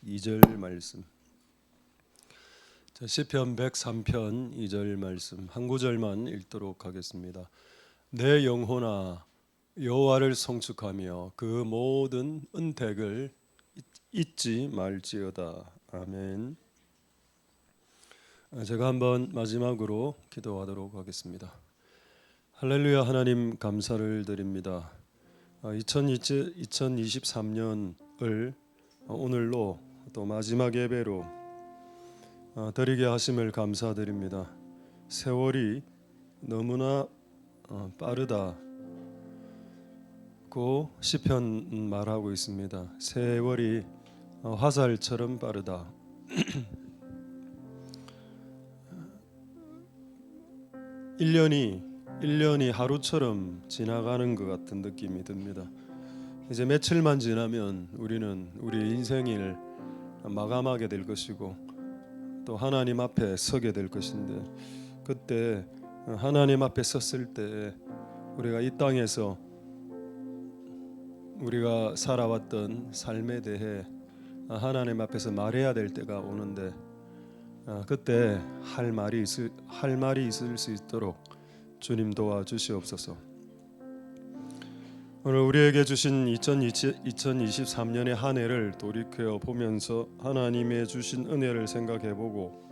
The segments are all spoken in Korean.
2절 말씀. 시편 103편 2절 말씀 한 구절만 읽도록 하겠습니다. 내 영혼아 여호와를 송축하며 그 모든 은택을 잊지 말지어다. 아멘. 제가 한번 마지막으로 기도하도록 하겠습니다. 할렐루야. 하나님 감사를 드립니다. 2023년을 오늘로 또 마지막 예배로 드리게 하심을 감사드립니다. 세월이 너무나 빠르다고 시편 말하고 있습니다. 세월이 화살처럼 빠르다. 1년이 하루처럼 지나가는 것 같은 느낌이 듭니다. 이제 며칠만 지나면 우리는 우리의 인생을 마감하게 될 것이고 또 하나님 앞에 서게 될 것인데, 그때 하나님 앞에 섰을 때 우리가 이 땅에서 우리가 살아왔던 삶에 대해 하나님 앞에서 말해야 될 때가 오는데, 그때 할 말이 있을 수 있도록 주님 도와주시옵소서. 오늘 우리에게 주신 2023년의 한 해를 돌이켜 보면서 하나님의 주신 은혜를 생각해보고,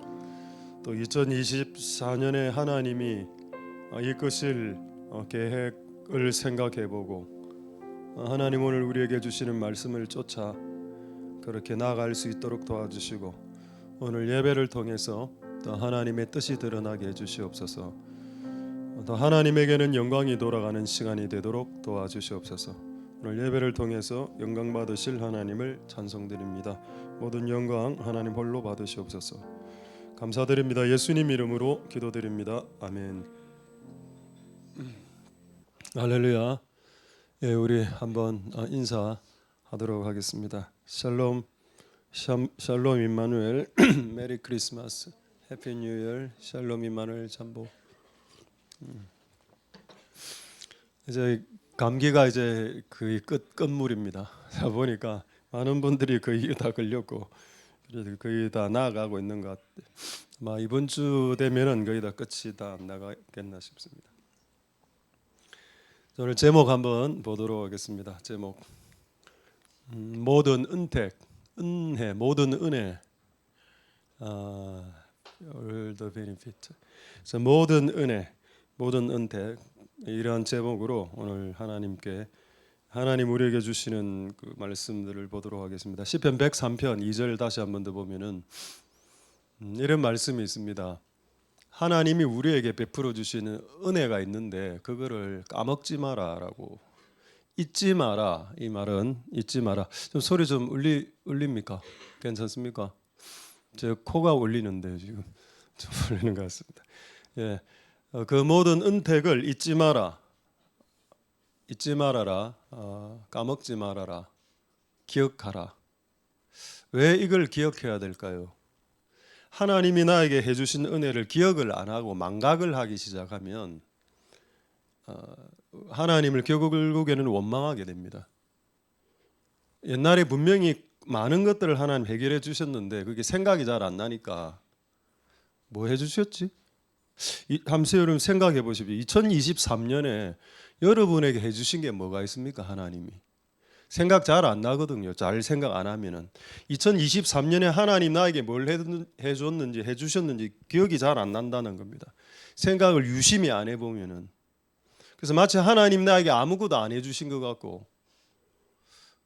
또 2024년에 하나님이 이끄실 계획을 생각해보고, 하나님 오늘 우리에게 주시는 말씀을 쫓아 그렇게 나아갈 수 있도록 도와주시고, 오늘 예배를 통해서 또 하나님의 뜻이 드러나게 해주시옵소서. 또 하나님에게는 영광이 돌아가는 시간이 되도록 도와주시옵소서. 오늘 예배를 통해서 영광 받으실 하나님을 찬송드립니다. 모든 영광 하나님 홀로 받으시옵소서. 감사드립니다. 예수님 이름으로 기도드립니다. 아멘. 할렐루야. 예, 우리 한번 인사하도록 하겠습니다. 샬롬 임마누엘. 메리 크리스마스, 해피 뉴 이어. 샬롬 임마누엘 잠보. 이제 감기가 이제 거의 끝물입니다. 자 보니까 많은 분들이 거의 다 걸렸고 거의 다 나아가고 있는 것 같아요. 아마 이번 주 되면은 거의 다 끝이 다 나가겠나 싶습니다. 오늘 제목 한번 보도록 하겠습니다. 제목 모든 은택, 은혜, 모든 은혜, all the benefit. 모든 은혜, 모든 은택, 이러한 제목으로 오늘 하나님 우리에게 주시는 그 말씀들을 보도록 하겠습니다. 시편 103편 2절 다시 한번 더 보면은 이런 말씀이 있습니다. 하나님이 우리에게 베풀어 주시는 은혜가 있는데 그거를 까먹지 마라라고. 잊지 마라. 이 말은 잊지 마라. 좀 소리 좀 울립니까? 괜찮습니까? 제 코가 울리는데 지금 좀 울리는 것 같습니다. 예. 그 모든 은택을 잊지 마라. 잊지 말아라. 까먹지 말아라. 기억하라. 왜 이걸 기억해야 될까요? 하나님이 나에게 해주신 은혜를 기억을 안 하고 망각을 하기 시작하면 하나님을 결국에는 원망하게 됩니다. 옛날에 분명히 많은 것들을 하나님 해결해 주셨는데 그게 생각이 잘 안 나니까 뭐 해주셨지? 함께 여러분 생각해 보십시오. 2023년에 여러분에게 해주신 게 뭐가 있습니까? 하나님이 생각 잘 안 나거든요. 잘 생각 안 하면은 2023년에 하나님 나에게 뭘 해줬는지 해주셨는지 기억이 잘 안 난다는 겁니다. 생각을 유심히 안 해보면은. 그래서 마치 하나님 나에게 아무것도 안 해주신 것 같고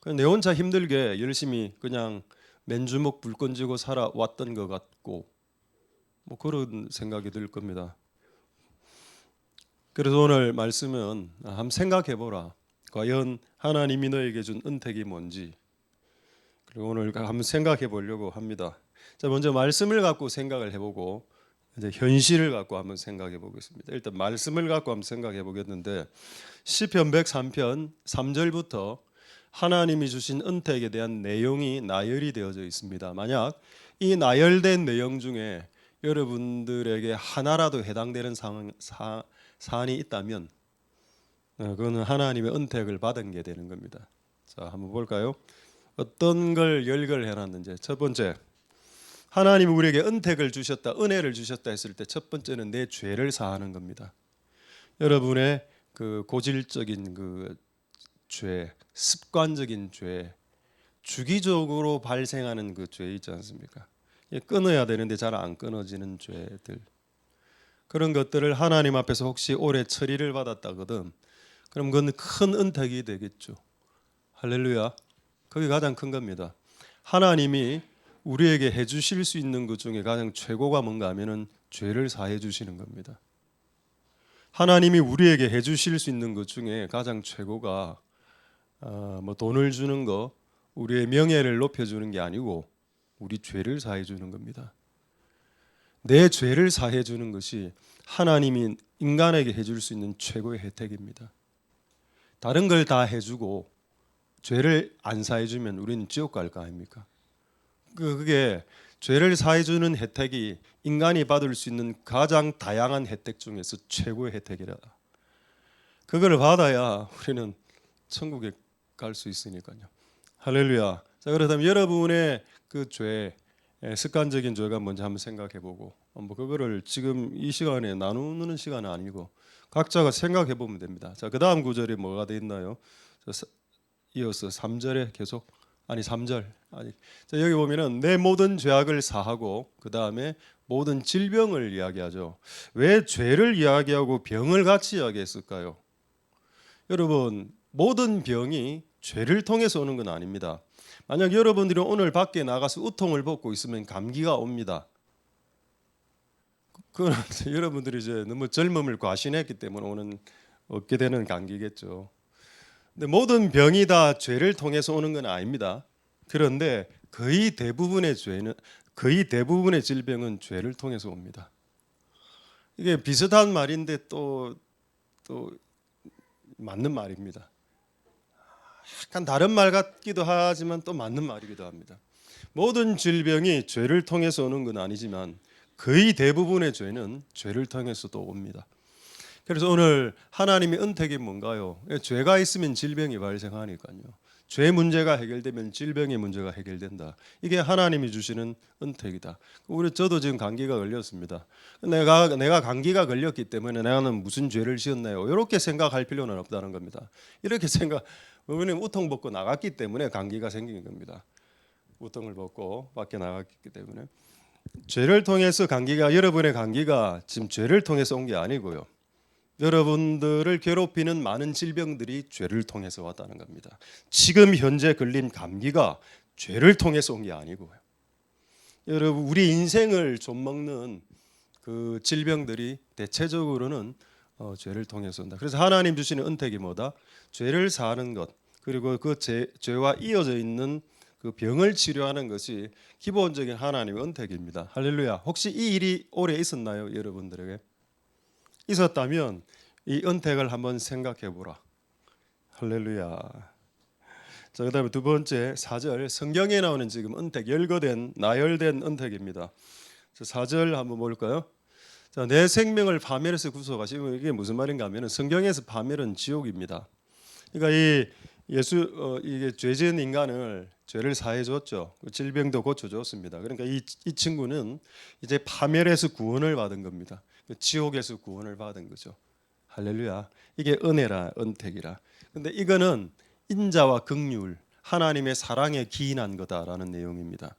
그냥 내 혼자 힘들게 열심히 그냥 맨주먹 불 건지고 살아왔던 것 같고 뭐 그런 생각이 들 겁니다. 그래서 오늘 말씀은 한번 생각해 보라. 과연 하나님이 너에게 준 은택이 뭔지. 그리고 오늘 한번 생각해 보려고 합니다. 자, 먼저 말씀을 갖고 생각을 해보고 이제 현실을 갖고 한번 생각해 보겠습니다. 일단 말씀을 갖고 한번 생각해 보겠는데 시편 103편 3절부터 하나님이 주신 은택에 대한 내용이 나열이 되어져 있습니다. 만약 이 나열된 내용 중에 여러분들에게 하나라도 해당되는 사안이 있다면 그거는 하나님의 은택을 받은 게 되는 겁니다. 자, 한번 볼까요? 어떤 걸 열거를 해놨는지. 첫 번째, 하나님이 우리에게 은택을 주셨다, 은혜를 주셨다 했을 때 첫 번째는 내 죄를 사하는 겁니다. 여러분의 그 고질적인 그 죄, 습관적인 죄, 주기적으로 발생하는 그 죄 있지 않습니까? 끊어야 되는데 잘 안 끊어지는 죄들, 그런 것들을 하나님 앞에서 혹시 올해 처리를 받았다거든, 그럼 그건 큰 은택이 되겠죠. 할렐루야. 그게 가장 큰 겁니다. 하나님이 우리에게 해주실 수 있는 것 중에 가장 최고가 뭔가 하면은 죄를 사해 주시는 겁니다. 하나님이 우리에게 해주실 수 있는 것 중에 가장 최고가 뭐 돈을 주는 거, 우리의 명예를 높여주는 게 아니고 우리 죄를 사해 주는 겁니다. 내 죄를 사해 주는 것이 하나님이 인간에게 해줄 수 있는 최고의 혜택입니다. 다른 걸 다 해주고 죄를 안 사해 주면 우리는 지옥 갈 거 아닙니까? 그게 죄를 사해 주는 혜택이 인간이 받을 수 있는 가장 다양한 혜택 중에서 최고의 혜택이라. 그걸 받아야 우리는 천국에 갈 수 있으니까요. 할렐루야. 자, 그렇다면 여러분의 그 죄, 습관적인 죄가 뭔지 한번 생각해보고, 뭐 그거를 지금 이 시간에 나누는 시간은 아니고 각자가 생각해보면 됩니다. 자, 그 다음 구절이 뭐가 돼 있나요? 이어서 3절에 계속, 아니 3절, 아니, 자, 여기 보면은 내 모든 죄악을 사하고 그 다음에 모든 질병을 이야기하죠. 왜 죄를 이야기하고 병을 같이 이야기했을까요? 여러분, 모든 병이 죄를 통해서 오는 건 아닙니다. 만약 여러분들이 오늘 밖에 나가서 우통을 벗고 있으면 감기가 옵니다. 그건 여러분들이 이제 너무 젊음을 과신했기 때문에 오는, 얻게 되는 감기겠죠. 근데 모든 병이 다 죄를 통해서 오는 건 아닙니다. 그런데 거의 대부분의 죄는, 거의 대부분의 질병은 죄를 통해서 옵니다. 이게 비슷한 말인데 또 맞는 말입니다. 약간 다른 말 같기도 하지만 또 맞는 말이기도 합니다. 모든 질병이 죄를 통해서 오는 건 아니지만 거의 대부분의 죄는 죄를 통해서도 옵니다. 그래서 오늘 하나님의 은택이 뭔가요? 죄가 있으면 질병이 발생하니까요. 죄 문제가 해결되면 질병의 문제가 해결된다. 이게 하나님이 주시는 은택이다. 저도 지금 감기가 걸렸습니다. 내가 감기가 걸렸기 때문에 나는 무슨 죄를 지었나요? 이렇게 생각할 필요는 없다는 겁니다. 이렇게 생각, 왜냐면 우통 벗고 나갔기 때문에 감기가 생긴 겁니다. 우통을 벗고 밖에 나갔기 때문에. 죄를 통해서 감기가, 여러분의 감기가 지금 죄를 통해서 온 게 아니고요. 여러분들을 괴롭히는 많은 질병들이 죄를 통해서 왔다는 겁니다. 지금 현재 걸린 감기가 죄를 통해서 온 게 아니고요. 여러분, 우리 인생을 좀먹는 그 질병들이 대체적으로는 죄를 통해서 온다. 그래서 하나님 주시는 은택이 뭐다? 죄를 사하는 것, 그리고 그 죄와 이어져 있는 그 병을 치료하는 것이 기본적인 하나님의 은택입니다. 할렐루야. 혹시 이 일이 올해 있었나요, 여러분들에게? 있었다면 이 은택을 한번 생각해 보라. 할렐루야. 자, 그다음에 두 번째 4절, 성경에 나오는 지금 은택, 나열된 은택입니다. 4절 한번 볼까요? 자, 내 생명을 파멸해서 구속하시고, 이게 무슨 말인가 하면 성경에서 파멸은 지옥입니다. 그러니까 이게 죄진 인간을 죄를 사해 줬죠. 질병도 고쳐 줬습니다. 그러니까 이 친구는 이제 파멸에서 구원을 받은 겁니다. 지옥에서 구원을 받은 거죠. 할렐루야. 이게 은혜라, 은택이라. 근데 이거는 인자와 긍휼, 하나님의 사랑에 기인한 거다라는 내용입니다.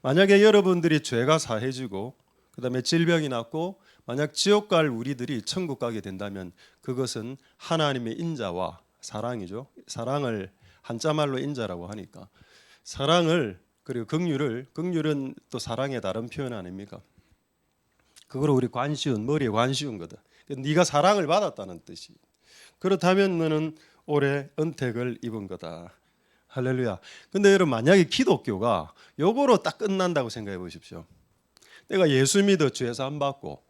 만약에 여러분들이 죄가 사해지고 그다음에 질병이 났고 만약 지옥 갈 우리들이 천국 가게 된다면 그것은 하나님의 인자와 사랑이죠. 사랑을 한자말로 인자라고 하니까 사랑을, 그리고 긍휼은 또 사랑의 다른 표현 아닙니까? 그거를 우리 머리에 관씌운 거다. 네가 사랑을 받았다는 뜻이. 그렇다면 너는 올해 은택을 입은 거다. 할렐루야. 근데 여러분, 만약에 기독교가 요거로 딱 끝난다고 생각해 보십시오. 내가 예수 믿어 죄 사함 받고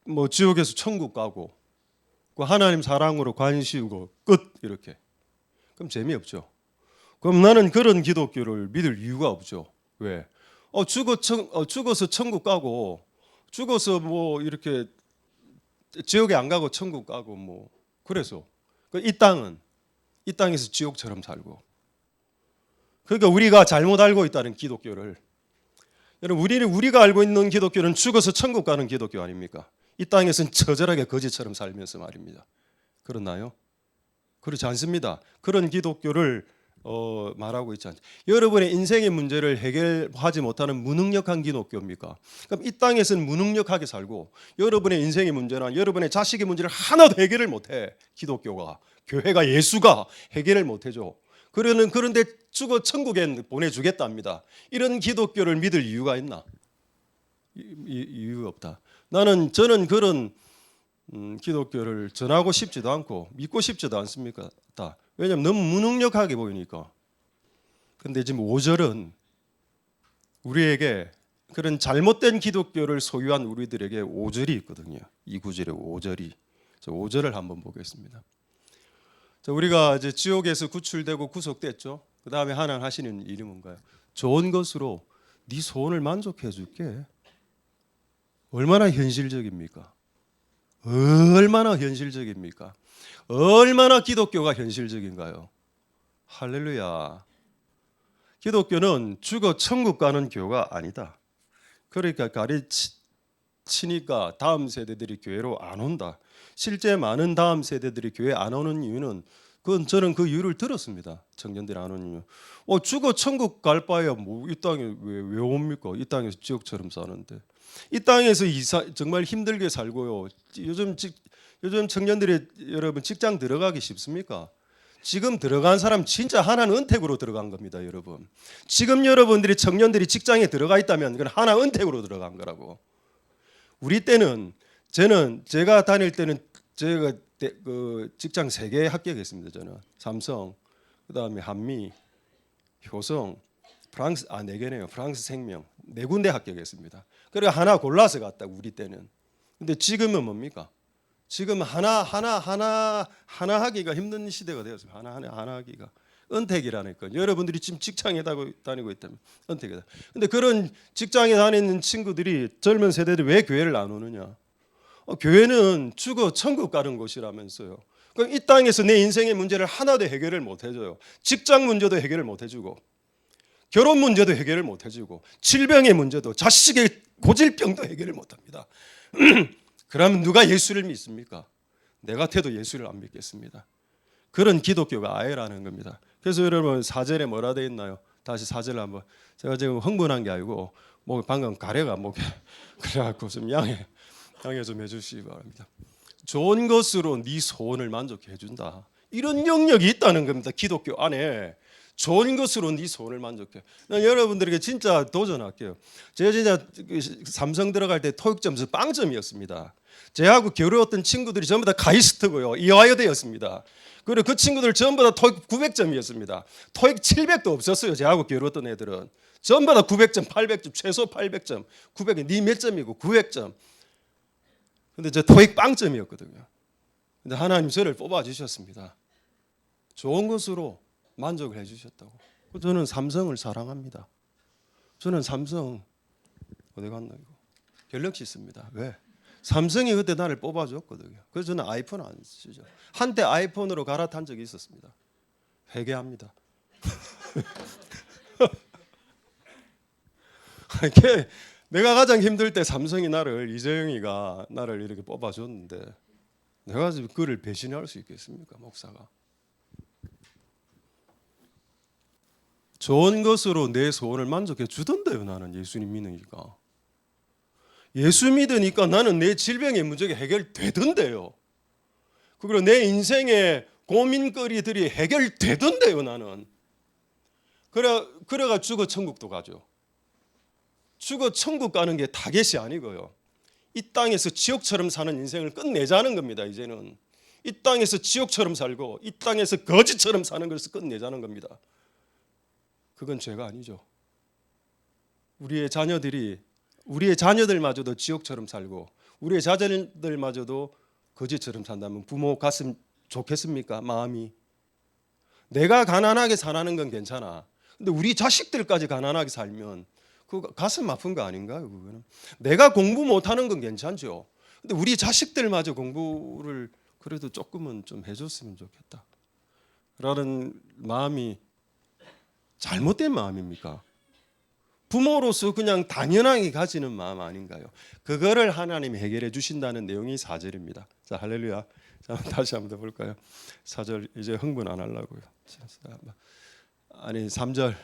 뭐 지옥에서 천국 가고 그 하나님 사랑으로 관씌우고 끝, 이렇게. 그럼 재미없죠. 그럼 나는 그런 기독교를 믿을 이유가 없죠. 왜? 죽어서 천국 가고 죽어서 뭐 이렇게 지옥에 안 가고 천국 가고 뭐 그래서 이 땅에서 지옥처럼 살고 그러니까 우리가 잘못 알고 있다는 기독교를. 여러분, 우리가 알고 있는 기독교는 죽어서 천국 가는 기독교 아닙니까? 이 땅에서는 처절하게 거지처럼 살면서 말입니다. 그렇나요? 그렇지 않습니다. 그런 기독교를 말하고 있지 않죠. 여러분의 인생의 문제를 해결하지 못하는 무능력한 기독교입니까? 그럼 이 땅에서는 무능력하게 살고 여러분의 인생의 문제나 여러분의 자식의 문제를 하나도 해결을 못해. 기독교가, 교회가, 예수가 해결을 못해줘. 그런데 죽어 천국에 보내주겠답니다. 이런 기독교를 믿을 이유가 있나? 이유가 없다. 저는 그런 기독교를 전하고 싶지도 않고 믿고 싶지도 않습니까? 왜냐하면 너무 무능력하게 보이니까. 근데 지금 5절은 우리에게 그런 잘못된 기독교를 소유한 우리들에게 5절이 있거든요. 이 구절에 5절이. 5절을 한번 보겠습니다. 우리가 이제 지옥에서 구출되고 구속됐죠. 그 다음에 하나님 하시는 일이 뭔가요? 좋은 것으로 네 소원을 만족해 줄게. 얼마나 현실적입니까? 얼마나 현실적입니까? 얼마나 기독교가 현실적인가요? 할렐루야. 기독교는 죽어 천국 가는 교가 아니다. 그러니까 가르치니까 다음 세대들이 교회로 안 온다. 실제 많은 다음 세대들이 교회 안 오는 이유는 저는 그 이유를 들었습니다. 청년들이 안 오는 이유. 죽어 천국 갈 바에야 뭐 이 땅에 왜 옵니까? 이 땅에서 지옥처럼 사는데. 이 땅에서 정말 힘들게 살고요. 요즘 청년들이 여러분 직장 들어가기 쉽습니까? 지금 들어간 사람 진짜 하나는 은택으로 들어간 겁니다, 여러분. 지금 여러분들이 청년들이 직장에 들어가 있다면 그건 하나 은택으로 들어간 거라고. 우리 때는 제가 다닐 때는 제가 직장 3개 합격했습니다. 저는 삼성, 그다음에 한미, 효성, 프랑스 4개네요. 프랑스 생명 4군데 합격했습니다. 그래 하나 골라서 갔다 우리 때는. 근데 지금은 뭡니까? 지금 하나 하기가 힘든 시대가 되었습니다. 하나 하기가 은택이라니까. 여러분들이 지금 직장에 다니고 있다면 은택이다. 근데 그런 직장에 다니는 친구들이 젊은 세대들이 왜 교회를 안 오느냐? 교회는 죽어 천국 가는 곳이라면서요. 그럼 이 땅에서 내 인생의 문제를 하나도 해결을 못 해줘요. 직장 문제도 해결을 못 해주고, 결혼 문제도 해결을 못 해주고, 질병의 문제도, 자식의 고질병도 해결을 못 합니다. 그러면 누가 예수를 믿습니까? 내 같아도 예수를 안 믿겠습니다. 그런 기독교가 아예라는 겁니다. 그래서 여러분 4절에 뭐라 되어 있나요? 다시 4절 한번. 제가 지금 흥분한 게 아니고 방금 가래가 그래갖고 좀 양해 좀 해주시기 바랍니다. 좋은 것으로 네 소원을 만족해 해준다. 이런 영역이 있다는 겁니다. 기독교 안에 좋은 것으로 네 소원을 만족해. 난 여러분들에게 진짜 도전할게요. 제가 진짜 삼성 들어갈 때 토익 점수 빵점이었습니다. 제하고 겨루었던 친구들이 전부 다 카이스트고요, 이화여대였습니다. 그리고 그 친구들 전부 다 토익 900점이었습니다. 토익 700도 없었어요. 제하고 겨루었던 애들은 전부 다 900점, 800점, 최소 800점. 900이 네 몇 점이고 900점. 근데 저 토익 빵점이었거든요. 근데 하나님 저를 뽑아 주셨습니다. 좋은 것으로 만족을 해 주셨다고. 저는 삼성을 사랑합니다. 저는 삼성 어디 갔나 이거 갤럭시 씁니다. 왜? 삼성이 그때 나를 뽑아줬거든요. 그래서 저는 아이폰 안 쓰죠. 한때 아이폰으로 갈아탄 적이 있었습니다. 회개합니다. 내가 가장 힘들 때 삼성이 이재용이가 나를 이렇게 뽑아줬는데 내가 그를 배신할 수 있겠습니까, 목사가? 좋은 것으로 내 소원을 만족해 주던데요. 나는 예수님 믿으니까. 예수 믿으니까 나는 내 질병의 문제가 해결되던데요. 그리고 내 인생의 고민거리들이 해결되던데요. 나는. 그래가 죽어 천국도 가죠. 죽어 천국 가는 게 타겟이 아니고요. 이 땅에서 지옥처럼 사는 인생을 끝내자는 겁니다. 이제는 이 땅에서 지옥처럼 살고 이 땅에서 거지처럼 사는 것을 끝내자는 겁니다. 그건 죄가 아니죠. 우리의 자녀들마저도 지옥처럼 살고 우리의 자녀들마저도 거지처럼 산다면 부모 가슴 좋겠습니까? 마음이. 내가 가난하게 살아는 건 괜찮아. 근데 우리 자식들까지 가난하게 살면 그거 가슴 아픈 거 아닌가요? 그거는. 내가 공부 못하는 건 괜찮죠. 근데 우리 자식들마저 공부를 그래도 조금은 좀 해줬으면 좋겠다 라는 마음이 잘못된 마음입니까? 부모로서 그냥 당연하게 가지는 마음 아닌가요? 그거를 하나님이 해결해 주신다는 내용이 4절입니다. 자, 할렐루야. 자, 다시 한번 더 볼까요? 4절 이제 흥분 안 하려고요. 아니 3절.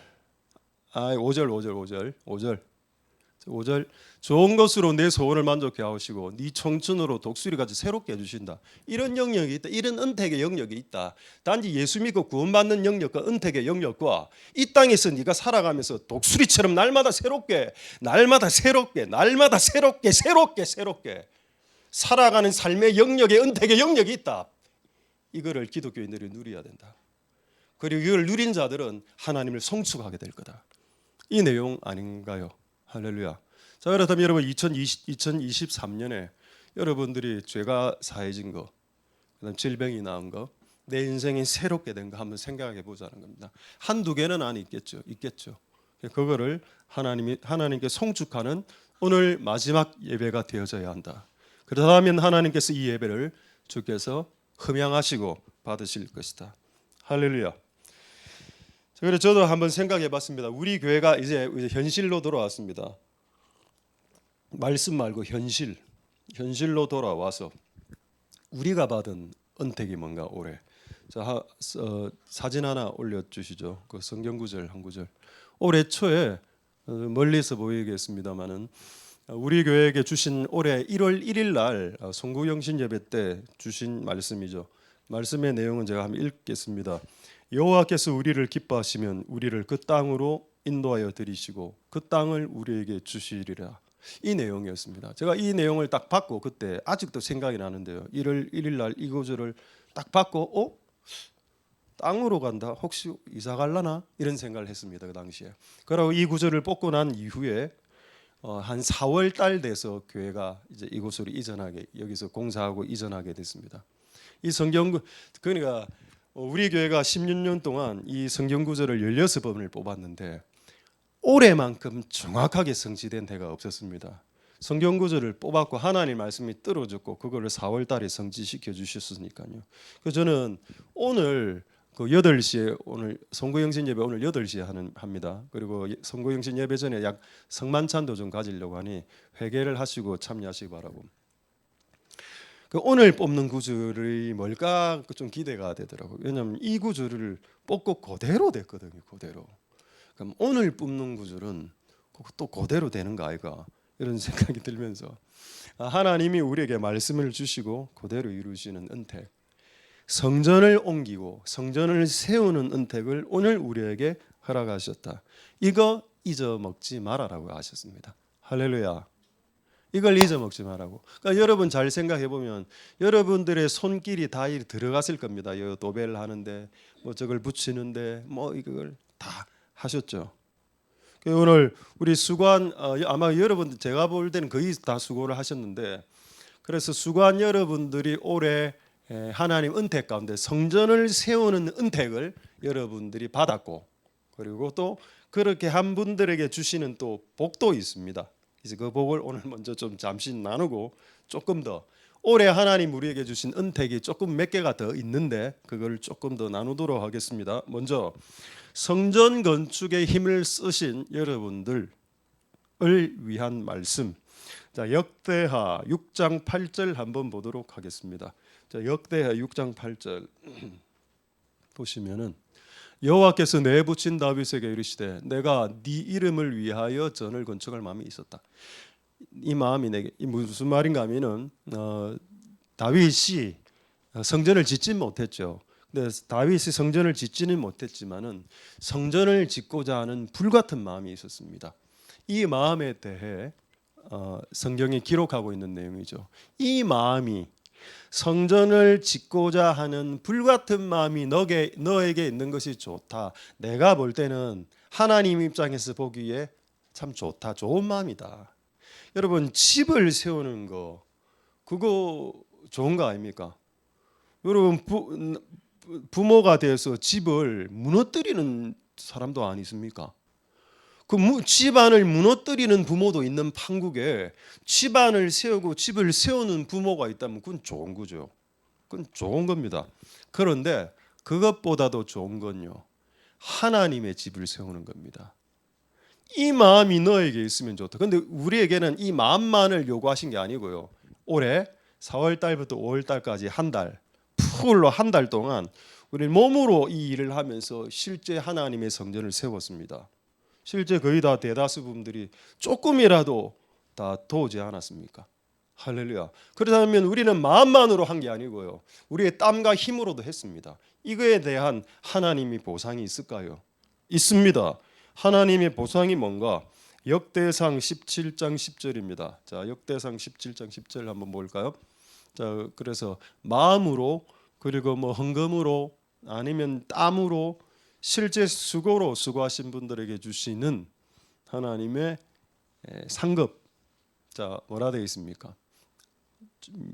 5절 좋은 것으로 내 소원을 만족해 하시고 네 청춘으로 독수리같이 새롭게 해주신다. 이런 영역이 있다. 이런 은택의 영역이 있다. 단지 예수 믿고 구원받는 영역과 은택의 영역과 이 땅에서 네가 살아가면서 독수리처럼 날마다 새롭게 살아가는 삶의 영역에 은택의 영역이 있다. 이거를 기독교인들이 누려야 된다. 그리고 이걸 누린 자들은 하나님을 성숙하게 될 거다. 이 내용 아닌가요? 할렐루야. 자, 그렇다면 여러분 2023년에 여러분들이 죄가 사해진 거, 그다음 질병이 나은 거, 내 인생이 새롭게 된 거 한번 생각해 보자는 겁니다. 한두 개는 안 있겠죠. 그거를 하나님께 송축하는 오늘 마지막 예배가 되어져야 한다. 그렇다면 하나님께서 이 예배를 주께서 흠양하시고 받으실 것이다. 할렐루야. 그래서 저도 한번 생각해봤습니다. 우리 교회가 이제 현실로 돌아왔습니다. 말씀 말고 현실로 돌아와서 우리가 받은 은택이 뭔가 올해. 자, 사진 하나 올려주시죠. 그 성경 구절 한 구절. 올해 초에 멀리서 보이겠습니다만은 우리 교회에게 주신 올해 1월 1일 날 송구영신 예배 때 주신 말씀이죠. 말씀의 내용은 제가 한번 읽겠습니다. 여호와께서 우리를 기뻐하시면 우리를 그 땅으로 인도하여 들이시고 그 땅을 우리에게 주시리라. 이 내용이었습니다. 제가 이 내용을 딱 받고 그때 아직도 생각이 나는데요. 1월 1일 날 이 구절을 딱 받고 땅으로 간다. 혹시 이사 갈라나? 이런 생각을 했습니다. 그 당시에. 그리고 이 구절을 뽑고 난 이후에 한 4월 달 돼서 교회가 이제 이곳으로 여기서 공사하고 이전하게 됐습니다. 이 성경 그러니까 우리 교회가 16년 동안 이 성경 구절을 16번을 뽑았는데 올해만큼 정확하게 성취된 해가 없었습니다. 성경 구절을 뽑았고 하나님 말씀이 떨어졌고 그거를 4월 달에 성취시켜 주셨으니까요. 그래서 저는 오늘 그 8시에 오늘 송구영신 예배 오늘 8시에 합니다. 그리고 송구영신 예배 전에 약 성만찬도 좀 가지려고 하니 회개를 하시고 참여하시기 바라고. 그 오늘 뽑는 구절이 뭘까 좀 기대가 되더라고요. 왜냐하면 이 구절을 뽑고 그대로 됐거든요. 그대로. 그럼 오늘 뽑는 구절은 또 그대로 되는 거 아이가 이런 생각이 들면서 하나님이 우리에게 말씀을 주시고 그대로 이루시는 은택, 성전을 옮기고 성전을 세우는 은택을 오늘 우리에게 허락하셨다. 이거 잊어먹지 말아라고 하셨습니다. 할렐루야. 이걸 잊어먹지 말라고. 그러니까 여러분 잘 생각해 보면 여러분들의 손길이 다 들어갔을 겁니다. 도배를 하는데 뭐 저걸 붙이는데 뭐 이걸 다 하셨죠. 오늘 우리 수고한 아마 여러분 제가 볼 때는 거의 다 수고를 하셨는데 그래서 수고한 여러분들이 올해 하나님 은택 가운데 성전을 세우는 은택을 여러분들이 받았고 그리고 또 그렇게 한 분들에게 주시는 또 복도 있습니다. 그래서 그 복을 오늘 먼저 좀 잠시 나누고 조금 더 올해 하나님 우리에게 주신 은택이 조금 몇 개가 더 있는데 그걸 조금 더 나누도록 하겠습니다. 먼저 성전 건축에 힘을 쓰신 여러분들을 위한 말씀. 자, 역대하 6장 8절 한번 보도록 하겠습니다. 자, 역대하 6장 8절 보시면은 여호와께서 내붙인 다윗에게 이르시되 내가 네 이름을 위하여 전을 건축할 마음이 있었다. 이 마음이 내게 무슨 말인가 하면은 다윗이 성전을 짓지 못했죠. 근데 다윗이 성전을 짓지는 못했지만은 성전을 짓고자 하는 불같은 마음이 있었습니다. 이 마음에 대해 성경이 기록하고 있는 내용이죠. 이 마음이 성전을 짓고자 하는 불같은 마음이 너에게 있는 것이 좋다. 내가 볼 때는 하나님 입장에서 보기에 참 좋다. 좋은 마음이다. 여러분 집을 세우는 거 그거 좋은 거 아닙니까? 여러분 부모가 돼서 집을 무너뜨리는 사람도 아니십니까? 그 집안을 무너뜨리는 부모도 있는 판국에 집안을 세우고 집을 세우는 부모가 있다면 그건 좋은 거죠. 그건 좋은 겁니다. 그런데 그것보다도 좋은 건요. 하나님의 집을 세우는 겁니다. 이 마음이 너에게 있으면 좋다. 근데 우리에게는 이 마음만을 요구하신 게 아니고요. 올해 4월 달부터 5월 달까지 한 달, 풀로 한 달 동안 우리 몸으로 이 일을 하면서 실제 하나님의 성전을 세웠습니다. 실제 거의 다 대다수 분들이 조금이라도 다 도우지 않았습니까? 할렐루야. 그렇다면 우리는 마음만으로 한 게 아니고요. 우리의 땀과 힘으로도 했습니다. 이거에 대한 하나님이 보상이 있을까요? 있습니다. 하나님의 보상이 뭔가? 역대상 17장 10절입니다. 자, 역대상 17장 10절 한번 볼까요? 자, 그래서 마음으로 그리고 뭐 헌금으로 아니면 땀으로 실제 수고로 수고하신 분들에게 주시는 하나님의 상급. 자, 뭐라 되어 있습니까?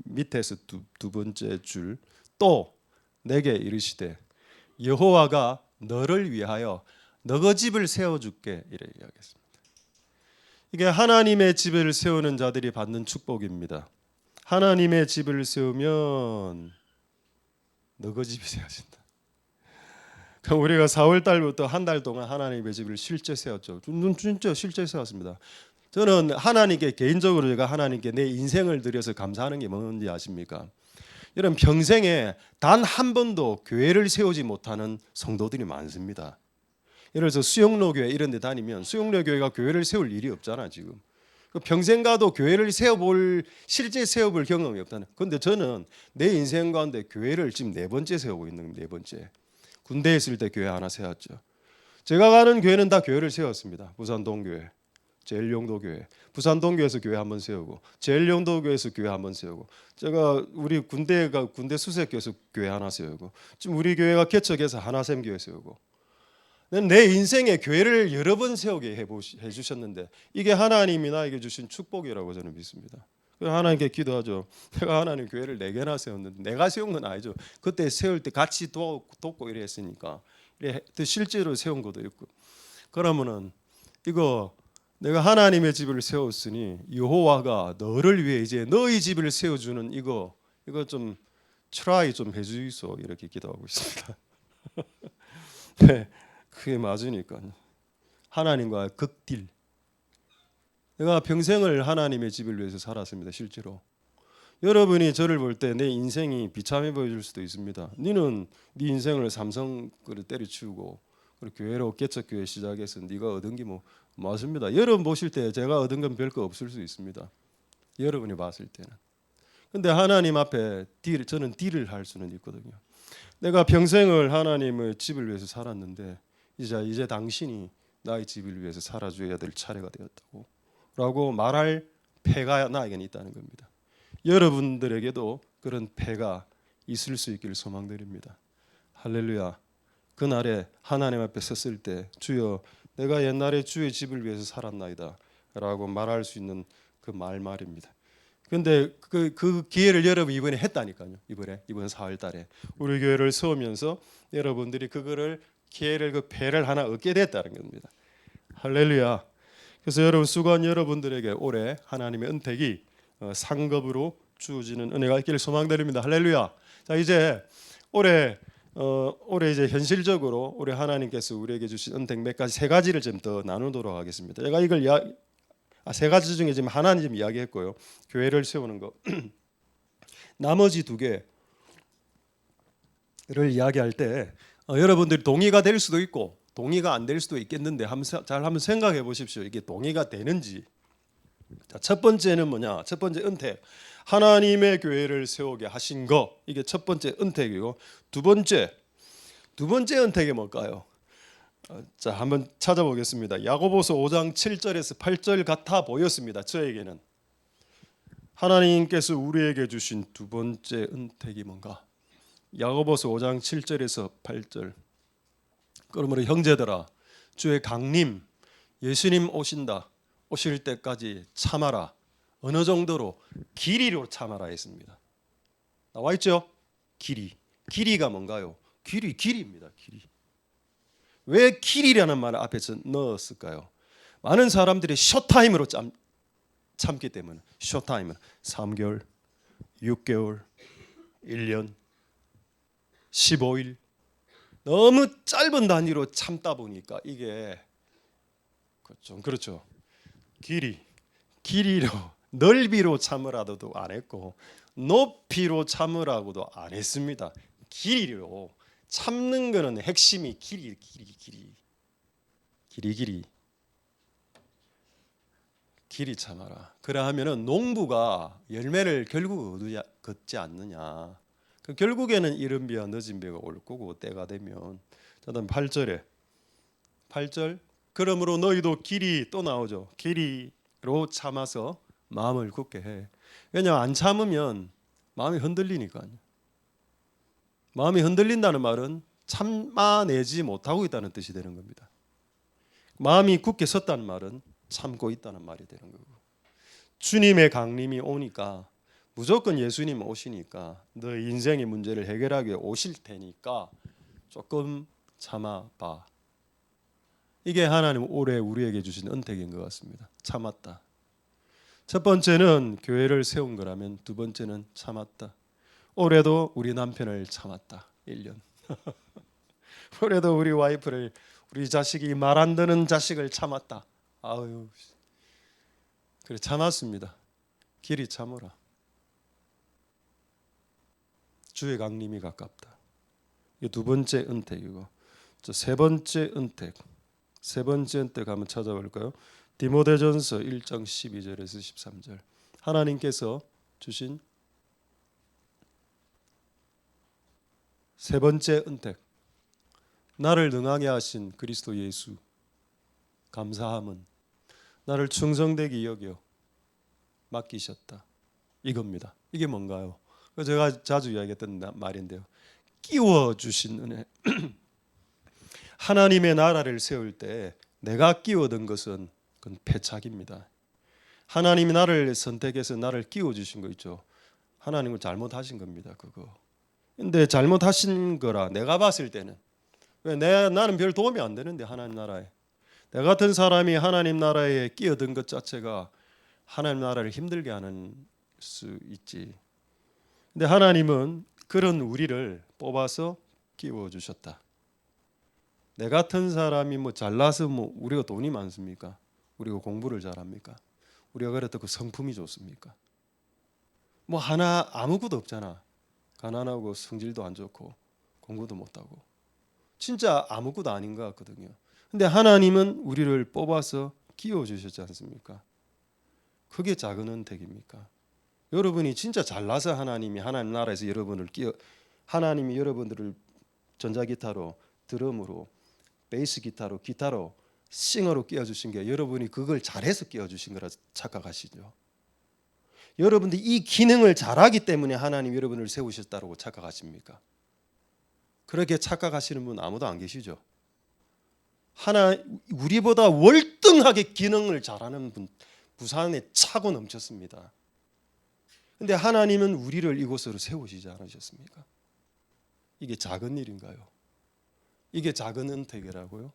밑에서 두 번째 줄. 또 내게 이르시되 여호와가 너를 위하여 너의 집을 세워줄게, 이래 이야기했습니다. 이게 하나님의 집을 세우는 자들이 받는 축복입니다. 하나님의 집을 세우면 너의 집이 세워진다. 그럼 우리가 4월 달부터 한 달 동안 하나님의 집을 실제 세웠죠. 진짜 실제 세웠습니다. 저는 하나님께 개인적으로 제가 하나님께 내 인생을 들여서 감사하는 게 뭔지 아십니까? 여러분, 평생에 단 한 번도 교회를 세우지 못하는 성도들이 많습니다. 예를 들어서 수영로 교회 이런 데 다니면 수영로 교회가 교회를 세울 일이 없잖아 지금. 평생 가도 교회를 실제 세워볼 경험이 없다는. 그런데 저는 내 인생 가운데 교회를 지금 4번째 세우고 있는 겁니다. 4번째. 군대에 있을 때 교회 하나 세웠죠. 제가 가는 교회는 다 교회를 세웠습니다. 부산 동교회, 제일용도 교회, 부산 동교회에서 교회 한번 세우고, 제일용도 교회에서 교회 한번 세우고, 제가 우리 군대 수색교에서 교회 하나 세우고, 지금 우리 교회가 개척해서 하나샘 교회 세우고. 내 인생에 교회를 여러 번 세우게 해주셨는데 이게 하나님이 나에게 주신 축복이라고 저는 믿습니다. 하나님께 기도하죠. 내가 하나님 교회를 4개나 세웠는데 내가 세운 건 아니죠. 그때 세울 때 같이 돕고 이래 했으니까 실제로 세운 것도 있고. 그러면은 이거 내가 하나님의 집을 세웠으니 여호와가 너를 위해 이제 너희 집을 세워주는 이거 좀 트라이 좀 해주이소, 이렇게 기도하고 있습니다. 네. 그게 맞으니까요. 하나님과 극딜. 내가 평생을 하나님의 집을 위해서 살았습니다. 실제로. 여러분이 저를 볼 때 내 인생이 비참해 보일 수도 있습니다. 너는 네 인생을 삼성을 때려치우고 교회로 개척교회 시작해서 네가 얻은 게 뭐 맞습니다. 여러분 보실 때 제가 얻은 건 별거 없을 수 있습니다. 여러분이 봤을 때는. 근데 하나님 앞에 저는 딜을 할 수는 있거든요. 내가 평생을 하나님의 집을 위해서 살았는데 이제 당신이 나의 집을 위해서 살아줘야 될 차례가 되었다고 라고 말할 패가 나에게는 있다는 겁니다. 여러분들에게도 그런 패가 있을 수 있기를 소망드립니다. 할렐루야. 그날에 하나님 앞에 섰을 때 주여 내가 옛날에 주의 집을 위해서 살았나이다 라고 말할 수 있는 그 말입니다. 근데 그 기회를 여러분 이번에 했다니까요. 이번 4월 달에 우리 교회를 세우면서 여러분들이 그거를 기회를 그 배를 하나 얻게 됐다는 겁니다. 할렐루야. 그래서 여러분 수고한 여러분들에게 올해 하나님의 은택이 상급으로 주어지는 은혜가 있기를 소망드립니다. 할렐루야. 자, 이제 올해 이제 현실적으로 올해 하나님께서 우리에게 주신 은택 몇 가지, 3가지를 좀 더 나누도록 하겠습니다. 제가 이걸 3가지 중에 지금 하나는 지금 이야기했고요. 교회를 세우는 거. 나머지 2개를 이야기할 때 여러분들이 동의가 될 수도 있고 동의가 안 될 수도 있겠는데 한번 생각해 보십시오. 이게 동의가 되는지. 자, 첫 번째는 뭐냐? 첫 번째 은택. 하나님의 교회를 세우게 하신 거. 이게 첫 번째 은택이고, 두 번째 은택이 뭘까요? 자, 한번 찾아보겠습니다. 야고보서 5장 7절에서 8절 같아 보였습니다. 저에게는 하나님께서 우리에게 주신 두 번째 은택이 뭔가? 야고보서 5장 7절에서 8절. 그러므로 형제들아, 주의 강림, 예수님 오실 때까지 참아라. 어느 정도로? 길이로 참아라 했습니다. 나와 있죠? 길이가 뭔가요? 길이입니다. 길이. 왜 길이라는 말을 앞에서 넣었을까요? 많은 사람들이 숏타임으로 참기 때문에. 숏타임은 3개월, 6개월, 1년, 15일. 너무 짧은 단위로 참다 보니까 이게 좀 그렇죠. 길이로 넓이로 참으라고도 안 했고 높이로 참으라고도 안 했습니다. 길이로 참는 거는 핵심이 길이 참아라. 그러하면은 농부가 열매를 결국 걷지 않느냐. 그 결국에는 이른 비와 늦은 비가 올 거고 때가 되면. 그다음 8절 그러므로 너희도 길이 또 나오죠. 길이로 참아서 마음을 굳게 해. 왜냐하면 안 참으면 마음이 흔들리니까요. 마음이 흔들린다는 말은 참아내지 못하고 있다는 뜻이 되는 겁니다. 마음이 굳게 섰다는 말은 참고 있다는 말이 되는 거고, 주님의 강림이 오니까 무조건 예수님 오시니까 너 인생의 문제를 해결하기 위해 오실 테니까 조금 참아봐. 이게 하나님 올해 우리에게 주신 은택인 것 같습니다. 참았다. 첫 번째는 교회를 세운 거라면 두 번째는 참았다. 올해도 우리 남편을 참았다. 1년. 올해도 우리 와이프를, 우리 자식이 말 안 듣는 자식을 참았다. 아유, 그래 참았습니다. 길이 참으라. 주의 강림이 가깝다. 이 두 번째 은택이고, 세 번째 은택 한번 찾아볼까요? 디모데전서 1장 12절에서 13절. 하나님께서 주신 세 번째 은택, 나를 능하게 하신 그리스도 예수 감사함은 나를 충성되게 여겨 맡기셨다. 이겁니다. 이게 뭔가요? 제가 자주 이야기했던 말인데요. 끼워주신 은혜. 하나님의 나라를 세울 때 내가 끼워둔 것은 그건 패착입니다. 하나님이 나를 선택해서 나를 끼워주신 거 있죠. 하나님은 잘못하신 겁니다. 그거. 근데 잘못하신 거라 내가 봤을 때는, 왜 나는 별 도움이 안 되는데 하나님 나라에. 내 같은 사람이 하나님 나라에 끼어든 것 자체가 하나님 나라를 힘들게 하는 수 있지. 근데 하나님은 그런 우리를 뽑아서 끼워 주셨다. 내 같은 사람이 잘나서 우리가 돈이 많습니까? 우리가 공부를 잘합니까? 우리가 그래도 그 성품이 좋습니까? 하나 아무것도 없잖아. 가난하고 성질도 안 좋고 공부도 못하고 진짜 아무것도 아닌 것 같거든요. 근데 하나님은 우리를 뽑아서 끼워 주셨지 않습니까? 그게 작은 은택입니까? 여러분이 진짜 잘나서 하나님이 하나님 나라에서 하나님이 여러분들을 전자기타로, 드럼으로, 베이스 기타로, 싱어로 끼워주신 게 여러분이 그걸 잘해서 끼워주신 거라 착각하시죠. 여러분들이 이 기능을 잘하기 때문에 하나님 여러분을 세우셨다고 착각하십니까? 그렇게 착각하시는 분 아무도 안 계시죠. 우리보다 월등하게 기능을 잘하는 분 부산에 차고 넘쳤습니다. 근데 하나님은 우리를 이곳으로 세우시지 않으셨습니까? 이게 작은 일인가요? 이게 작은 은택이라고요?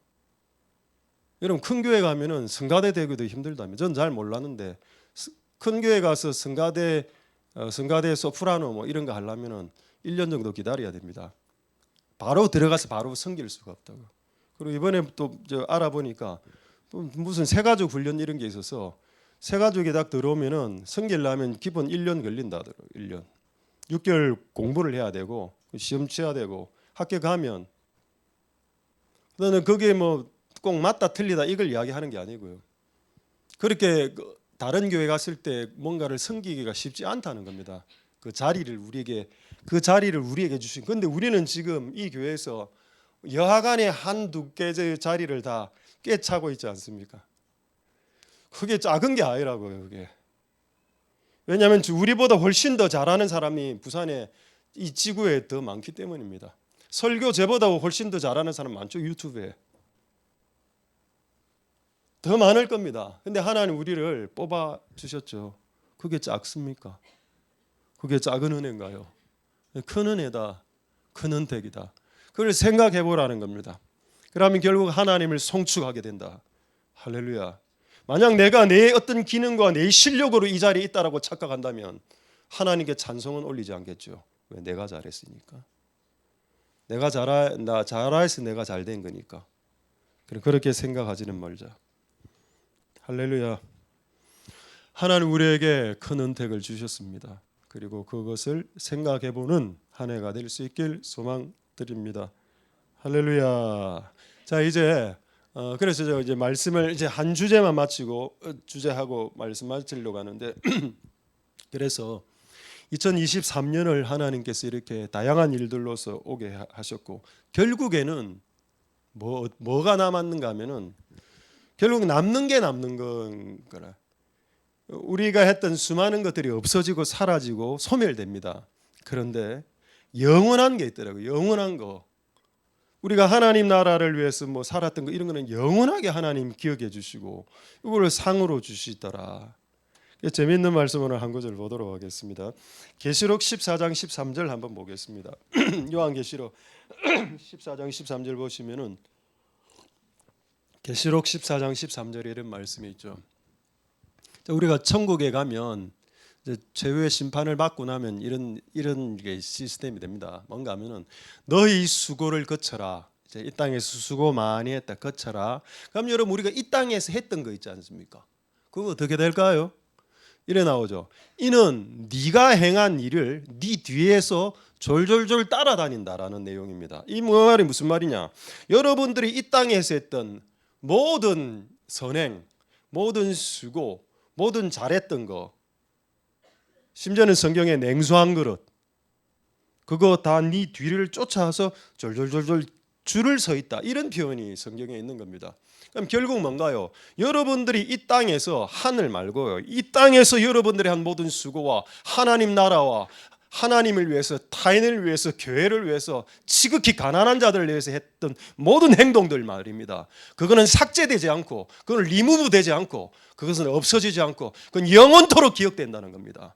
여러분 큰 교회 가면은 성가대 되기도 힘들다며. 전 잘 몰랐는데 큰 교회 가서 성가대 소프라노 이런 거 하려면은 1년 정도 기다려야 됩니다. 바로 들어가서 바로 섬길 수가 없다고. 그리고 이번에 또 알아보니까 또 무슨 새가족 훈련 이런 게 있어서 새가족이 딱 들어오면은 섬기려면 기본 1년 걸린다더라고요. 1년. 6개월 공부를 해야 되고 시험 쳐야 되고 합격하면. 그다음에 그게 꼭 맞다 틀리다 이걸 이야기하는 게 아니고요. 그렇게 다른 교회 갔을 때 뭔가를 섬기기가 쉽지 않다는 겁니다. 그 자리를 우리에게 주신. 근데 우리는 지금 이 교회에서 여하간에 한두 개의 자리를 다 꿰차고 있지 않습니까? 그게 작은 게 아니라고요. 그게. 왜냐하면 우리보다 훨씬 더 잘하는 사람이 부산에 이 지구에 더 많기 때문입니다. 설교 제보다 훨씬 더 잘하는 사람 많죠. 유튜브에. 더 많을 겁니다. 근데 하나님 우리를 뽑아 주셨죠. 그게 작습니까? 그게 작은 은혜인가요? 큰 은혜다. 큰 은택이다. 그걸 생각해 보라는 겁니다. 그러면 결국 하나님을 송축하게 된다. 할렐루야. 만약 내가 내 어떤 기능과 내 실력으로 이 자리에 있다라고 착각한다면 하나님께 찬송은 올리지 않겠죠. 왜? 내가 잘했으니까. 나 잘해서 내가 잘 된 거니까. 그렇게 생각하지는 말자. 할렐루야. 하나님 우리에게 큰 은택을 주셨습니다. 그리고 그것을 생각해보는 한 해가 될 수 있길 소망드립니다. 할렐루야. 자, 이제 그래서 저 이제 말씀을 이제 한 주제만 마치고 주제하고 말씀 마치려고 하는데 그래서 2023년을 하나님께서 이렇게 다양한 일들로서 오게 하셨고 결국에는 뭐가 남았는가 하면은 결국 남는 게 남는 건 거라. 우리가 했던 수많은 것들이 없어지고 사라지고 소멸됩니다. 그런데 영원한 게 있더라고요. 영원한 거. 우리가 하나님 나라를 위해서 뭐 살았던 거 이런 거는 영원하게 하나님 기억해 주시고 이걸 상으로 주시더라. 재미있는 말씀을 한 구절 보도록 하겠습니다. 계시록 14장 13절 한번 보겠습니다. 요한계시록 14장 13절 보시면은 계시록 14장 13절에 이런 말씀이 있죠. 우리가 천국에 가면 이제 최후의 심판을 받고 나면 이런 게 시스템이 됩니다. 뭔가 하면은 너희 수고를 거쳐라. 이제 이 땅에서 수고 많이 했다 거쳐라. 그럼 여러분 우리가 이 땅에서 했던 거 있지 않습니까? 그거 어떻게 될까요? 이래 나오죠. 이는 네가 행한 일을 네 뒤에서 졸졸졸 따라다닌다라는 내용입니다. 이 말이 무슨 말이냐? 여러분들이 이 땅에서 했던 모든 선행, 모든 수고, 모든 잘했던 거, 심지어는 성경에 냉수한 그릇, 그거 다 네 뒤를 쫓아서 졸졸졸졸 줄을 서 있다. 이런 표현이 성경에 있는 겁니다. 그럼 결국 뭔가요? 여러분들이 이 땅에서 하늘 말고요. 이 땅에서 여러분들이 한 모든 수고와 하나님 나라와 하나님을 위해서, 타인을 위해서, 교회를 위해서, 지극히 가난한 자들을 위해서 했던 모든 행동들 말입니다. 그거는 삭제되지 않고, 그건 리무브 되지 않고, 그것은 없어지지 않고, 그건 영원토록 기억된다는 겁니다.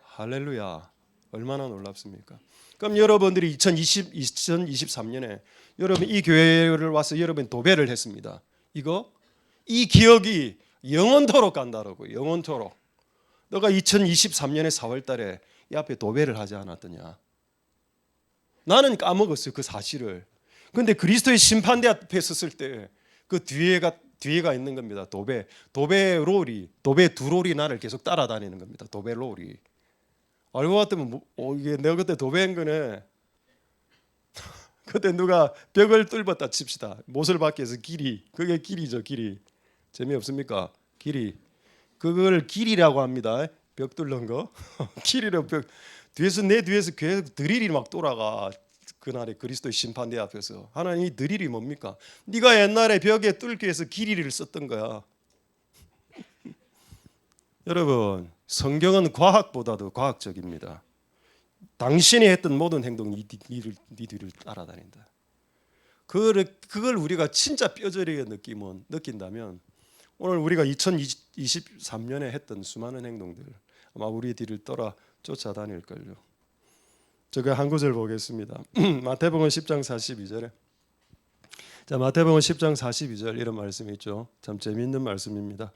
할렐루야. 얼마나 놀랍습니까? 그럼 여러분들이 2023년에 여러분 이 교회를 와서 여러분 도배를 했습니다. 이 기억이 영원토록 간다라고. 영원토록. 너가 2023년에 4월 달에 이 앞에 도배를 하지 않았더냐? 나는 까먹었어요. 그 사실을. 그런데 그리스도의 심판대 앞에 섰을 때 그 뒤에가 있는 겁니다. 도배 롤이, 도배 두 롤이 나를 계속 따라다니는 겁니다. 도배 롤이. 알고 봤더니 이게 내가 그때 도배한 거네. 그때 누가 벽을 뚫었다 칩시다. 못을 받기 위해서 그게 길이죠. 길이. 재미없습니까? 길이. 그걸 길이라고 합니다. 벽 뚫는 거. 길이로 벽. 내 뒤에서 계속 드릴이 막 돌아가. 그날에 그리스도의 심판대 앞에서. 하나님 이 드릴이 뭡니까? 네가 옛날에 벽에 뚫기 위해서 길이를 썼던 거야. 여러분, 성경은 과학보다도 과학적입니다. 당신이 했던 모든 행동이 네 뒤를 따라다닌다. 그걸 우리가 진짜 뼈저리게 느낀다면 오늘 우리가 2023년에 했던 수많은 행동들 아마 우리 뒤를 쫓아다닐걸요. 제가 한 구절 보겠습니다. 마태복음 10장 42절에 자, 마태복음 10장 42절 이런 말씀이 있죠. 참 재미있는 말씀입니다.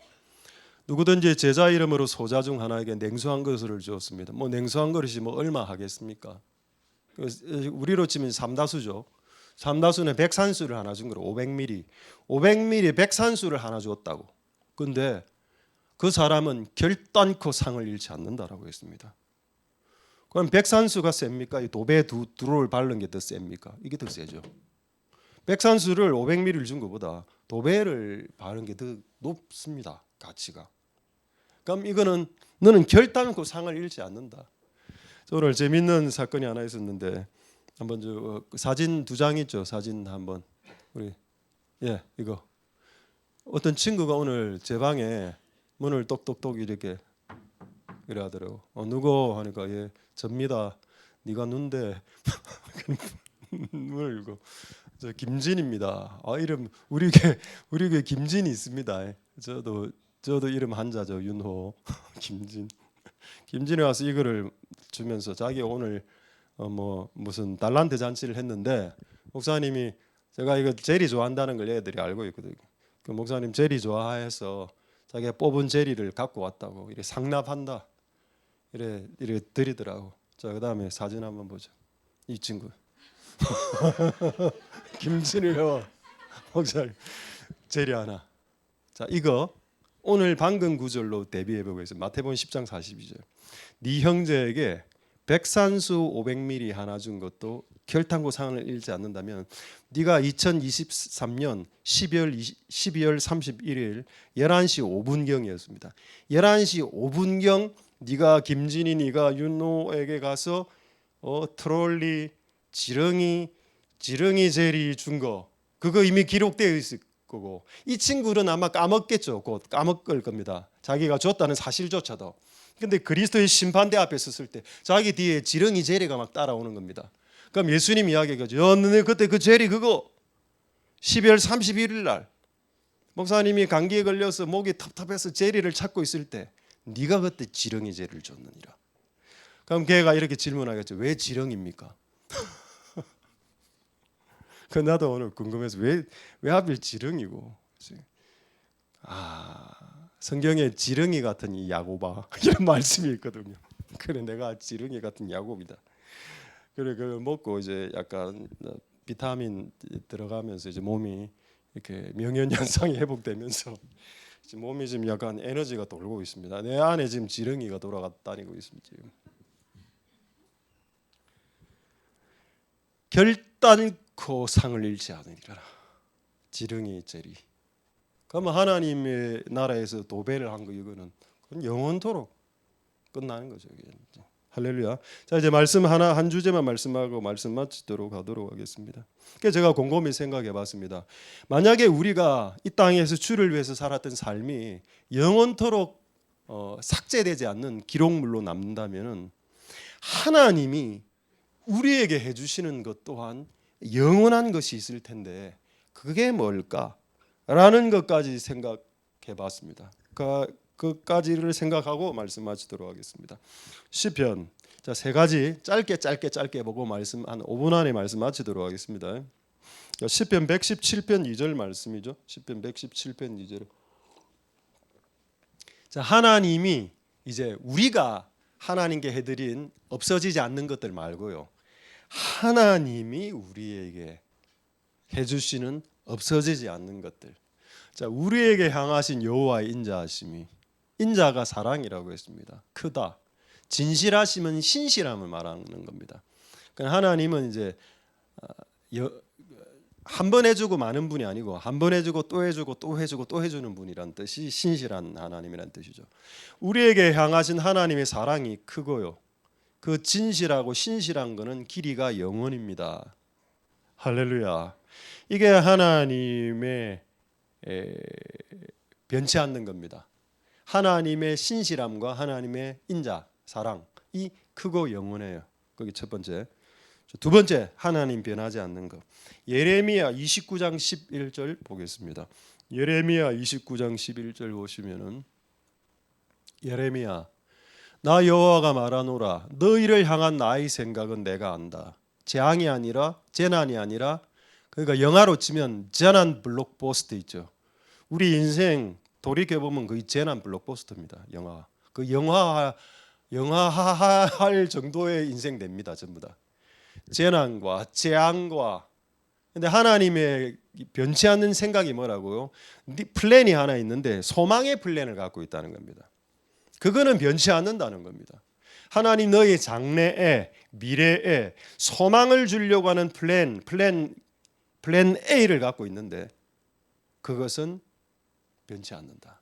누구든지 제자 이름으로 소자 중 하나에게 냉수한 그릇을 주었습니다. 뭐 냉수한 그릇이 뭐 얼마 하겠습니까? 우리로 치면 삼다수죠. 삼다수는 백산수를 하나 준 거로 500ml. 500ml 백산수를 하나 주었다고. 근데 그 사람은 결단코 상을 잃지 않는다라고 했습니다. 그럼 백산수가 셉니까? 이 도배 두로를 바른 게 더 셉니까? 이게 더 세죠. 백산수를 500ml를 준 것보다 도배를 바른 게 더 높습니다. 가치가. 그럼 이거는 너는 결단코 상을 잃지 않는다. 오늘 재밌는 사건이 하나 있었는데 한번 저 사진 두 장 있죠. 사진 한번 우리 이거 어떤 친구가 오늘 제 방에 문을 똑똑똑 이렇게 그래 하더라고. 누구 하니까 접니다. 네가 눈데 문을 열고 저 김진입니다. 이름 우리 교회 김진이 있습니다. 저도 이름 한자죠. 윤호 김진이 와서 이거를 주면서 자기 오늘 무슨 달란트 잔치를 했는데 목사님이 제가 이거 제리 좋아한다는 걸 얘들이 알고 있거든요. 그 목사님 제리 좋아해서 자기가 뽑은 제리를 갖고 왔다고 이래 상납한다 이래 드리더라고. 자, 그다음에 사진 한번 보죠. 이 친구 김진일과 목사님 제리 하나. 자, 이거 오늘 방금 구절로 대비해 보겠습니다. 마태복음 10장 42절. 네 형제에게 백산수 500ml 하나 준 것도 결탄고 상을 잃지 않는다면 네가 2023년 12월 31일 11시 5분경이었습니다. 11시 5분경 네가 김진희 네가 윤호에게 가서 트롤리 지렁이 젤리 준 거 그거 이미 기록되어 있을 거고 이 친구는 아마 까먹겠죠. 곧 까먹을 겁니다. 자기가 줬다는 사실조차도. 근데 그리스도의 심판대 앞에 섰을 때 자기 뒤에 지렁이 젤리가 막 따라오는 겁니다. 그럼 예수님 이야기하죠. 너네 그때 그 젤리 그거 12월 31일 날 목사님이 감기에 걸려서 목이 텁텁해서 젤리를 찾고 있을 때 네가 그때 지렁이 젤리를 줬느니라. 그럼 걔가 이렇게 질문하겠죠. 왜 지렁입니까? 그 나도 오늘 궁금해서 왜 하필 지렁이고? 성경에 지렁이 같은 이 야곱아 이런 말씀이 있거든요. 그래 내가 지렁이 같은 야곱이다. 그래 그걸 먹고 이제 약간 비타민 들어가면서 이제 몸이 이렇게 명현 현상이 회복되면서 이제 몸이 지금 약간 에너지가 돌고 있습니다. 내 안에 지금 지렁이가 돌아다니고 있습니다. 지금. 결단코 상을 잃지 않으리라. 지렁이 젤리. 그러면 하나님의 나라에서 도배를 한 거 이거는 그건 영원토록 끝나는 거죠. 할렐루야. 자 이제 말씀 하나 한 주제만 말씀하고 말씀 마치도록 하도록 하겠습니다. 그래서 제가 곰곰이 생각해봤습니다. 만약에 우리가 이 땅에서 주를 위해서 살았던 삶이 영원토록 삭제되지 않는 기록물로 남는다면은 하나님이 우리에게 해주시는 것 또한 영원한 것이 있을 텐데 그게 뭘까라는 것까지 생각해봤습니다. 그까지를 생각하고 말씀 마치도록 하겠습니다. 시편 자 세 가지 짧게 보고 말씀 한 5분 안에 말씀 마치도록 하겠습니다. 시편 117편 2절 말씀이죠. 시편 117편 2절. 자 하나님이 이제 우리가 하나님께 해드린 없어지지 않는 것들 말고요. 하나님이 우리에게 해주시는 없어지지 않는 것들. 자 우리에게 향하신 여호와의 인자하심이 인자가 사랑이라고 했습니다. 크다. 진실하심은 신실함을 말하는 겁니다. 그러니까 하나님은 이제 한 번 해주고 많은 분이 아니고 한 번 해주고 또 해주고 또 해주고 또 해주는 분이란 뜻이 신실한 하나님이란 뜻이죠. 우리에게 향하신 하나님의 사랑이 크고요. 그 진실하고 신실한 것은 길이가 영원입니다. 할렐루야. 이게 하나님의 변치 않는 겁니다. 하나님의 신실함과 하나님의 인자, 사랑이 크고 영원해요. 거기 첫 번째. 두 번째, 하나님 변하지 않는 것. 예레미야 29장 11절 보겠습니다. 예레미야 29장 11절 보시면은 예레미야 나 여호와가 말하노라 너희를 향한 나의 생각은 내가 안다. 재앙이 아니라 재난이 아니라 그러니까 영화로 치면 재난 블록버스터 있죠. 우리 인생 돌이켜 보면 거의 재난 블록버스터입니다. 영화. 그 영화화할 정도의 인생 됩니다. 전부 다. 재난과 재앙과 근데 하나님의 변치 않는 생각이 뭐라고요? 플랜이 하나 있는데 소망의 플랜을 갖고 있다는 겁니다. 그거는 변치 않는다는 겁니다. 하나님 너의 장래에 미래에 소망을 주려고 하는 플랜 A를 갖고 있는데 그것은 변치 않는다.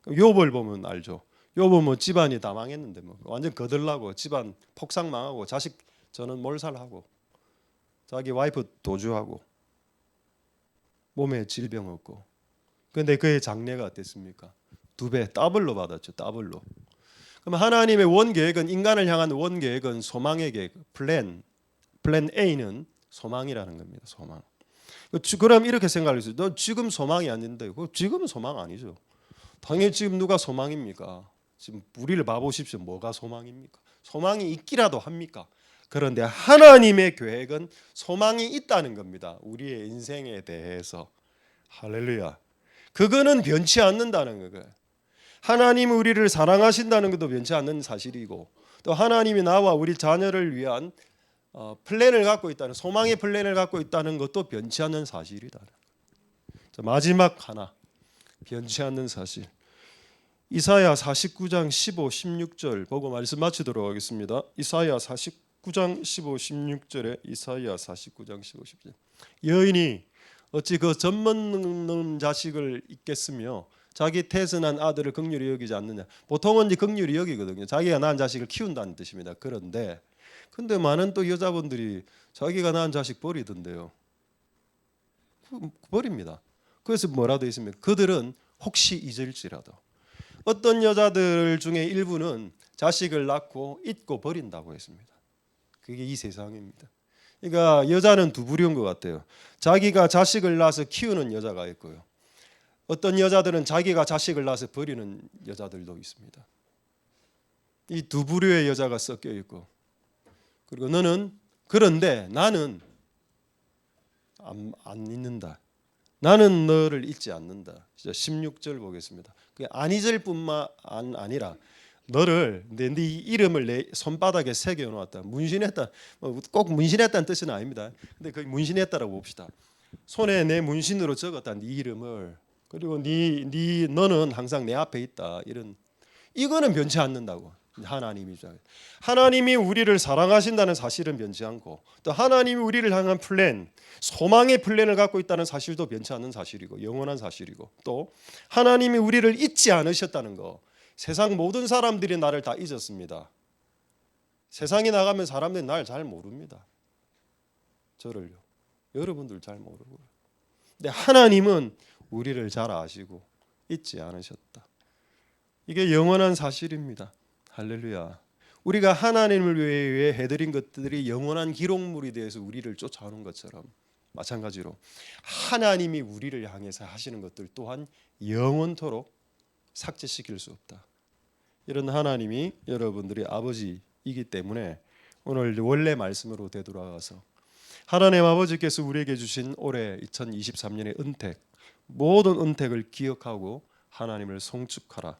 욥을 보면 알죠. 욥은 뭐 집안이 다 망했는데 뭐 완전 거들나고 집안 폭삭 망하고 자식 저는 몰살하고 자기 와이프 도주하고 몸에 질병 없고 그런데 그의 장래가 어땠습니까? 2배 더블로 받았죠. 더블로. 그럼 하나님의 원계획은 인간을 향한 원계획은 소망의 계획 플랜 A는 소망이라는 겁니다. 소망. 그럼 이렇게 생각할 수 있어요. 너 지금 소망이 아닌데 지금은 소망 아니죠. 당연히 지금 누가 소망입니까? 지금 우리를 봐보십시오. 뭐가 소망입니까? 소망이 있기라도 합니까? 그런데 하나님의 계획은 소망이 있다는 겁니다. 우리의 인생에 대해서. 할렐루야. 그거는 변치 않는다는 거예요. 하나님이 우리를 사랑하신다는 것도 변치 않는 사실이고 또 하나님이 나와 우리 자녀를 위한 플랜을 갖고 있다는, 소망의 플랜을 갖고 있다는 것도 변치 않는 사실이다. 자, 마지막 하나, 변치 않는 사실. 이사야 49장 15, 16절 보고 말씀 마치도록 하겠습니다. 이사야 49장 15, 16절에 이사야 49장 15, 16절. 여인이 어찌 그 젖먹는 자식을 잊겠으며 자기 태선한 아들을 긍휼히 여기지 않느냐. 보통은 이제 긍휼히 여기거든요. 자기가 낳은 자식을 키운다는 뜻입니다. 그런데 많은 또 여자분들이 자기가 낳은 자식 버리던데요. 버립니다. 그래서 뭐라 되어 있습니까? 그들은 혹시 잊을지라도. 어떤 여자들 중에 일부는 자식을 낳고 잊고 버린다고 했습니다. 그게 이 세상입니다. 그러니까 여자는 두 부류인 것 같아요. 자기가 자식을 낳아서 키우는 여자가 있고요. 어떤 여자들은 자기가 자식을 낳아서 버리는 여자들도 있습니다. 이 두 부류의 여자가 섞여 있고, 그리고 그런데 나는 안 잊는다. 나는 너를 잊지 않는다. 16절 보겠습니다. 안 잊을 뿐만 아니라 너를 네 이름을 내 손바닥에 새겨 놓았다. 문신했다. 꼭 문신했다는 뜻은 아닙니다. 근데 그 문신했다라고 봅시다. 손에 내 문신으로 적었다. 네 이름을. 그리고 너는 항상 내 앞에 있다. 이거는 변치 않는다고. 하나님이죠. 하나님이 우리를 사랑하신다는 사실은 변치 않고, 또 하나님이 우리를 향한 플랜, 소망의 플랜을 갖고 있다는 사실도 변치 않는 사실이고 영원한 사실이고, 또 하나님이 우리를 잊지 않으셨다는 거. 세상 모든 사람들이 나를 다 잊었습니다. 세상에 나가면 사람들이 날 잘 모릅니다. 저를요. 여러분들 잘 모르고요. 근데 하나님은 우리를 잘 아시고 잊지 않으셨다. 이게 영원한 사실입니다. 할렐루야. 우리가 하나님을 위해 해드린 것들이 영원한 기록물이 되어서 우리를 쫓아오는 것처럼, 마찬가지로 하나님이 우리를 향해서 하시는 것들 또한 영원토록 삭제시킬 수 없다. 이런 하나님이 여러분들의 아버지이기 때문에 오늘 원래 말씀으로 되돌아가서 하나님 아버지께서 우리에게 주신 올해 2023년의 은택, 모든 은택을 기억하고 하나님을 송축하라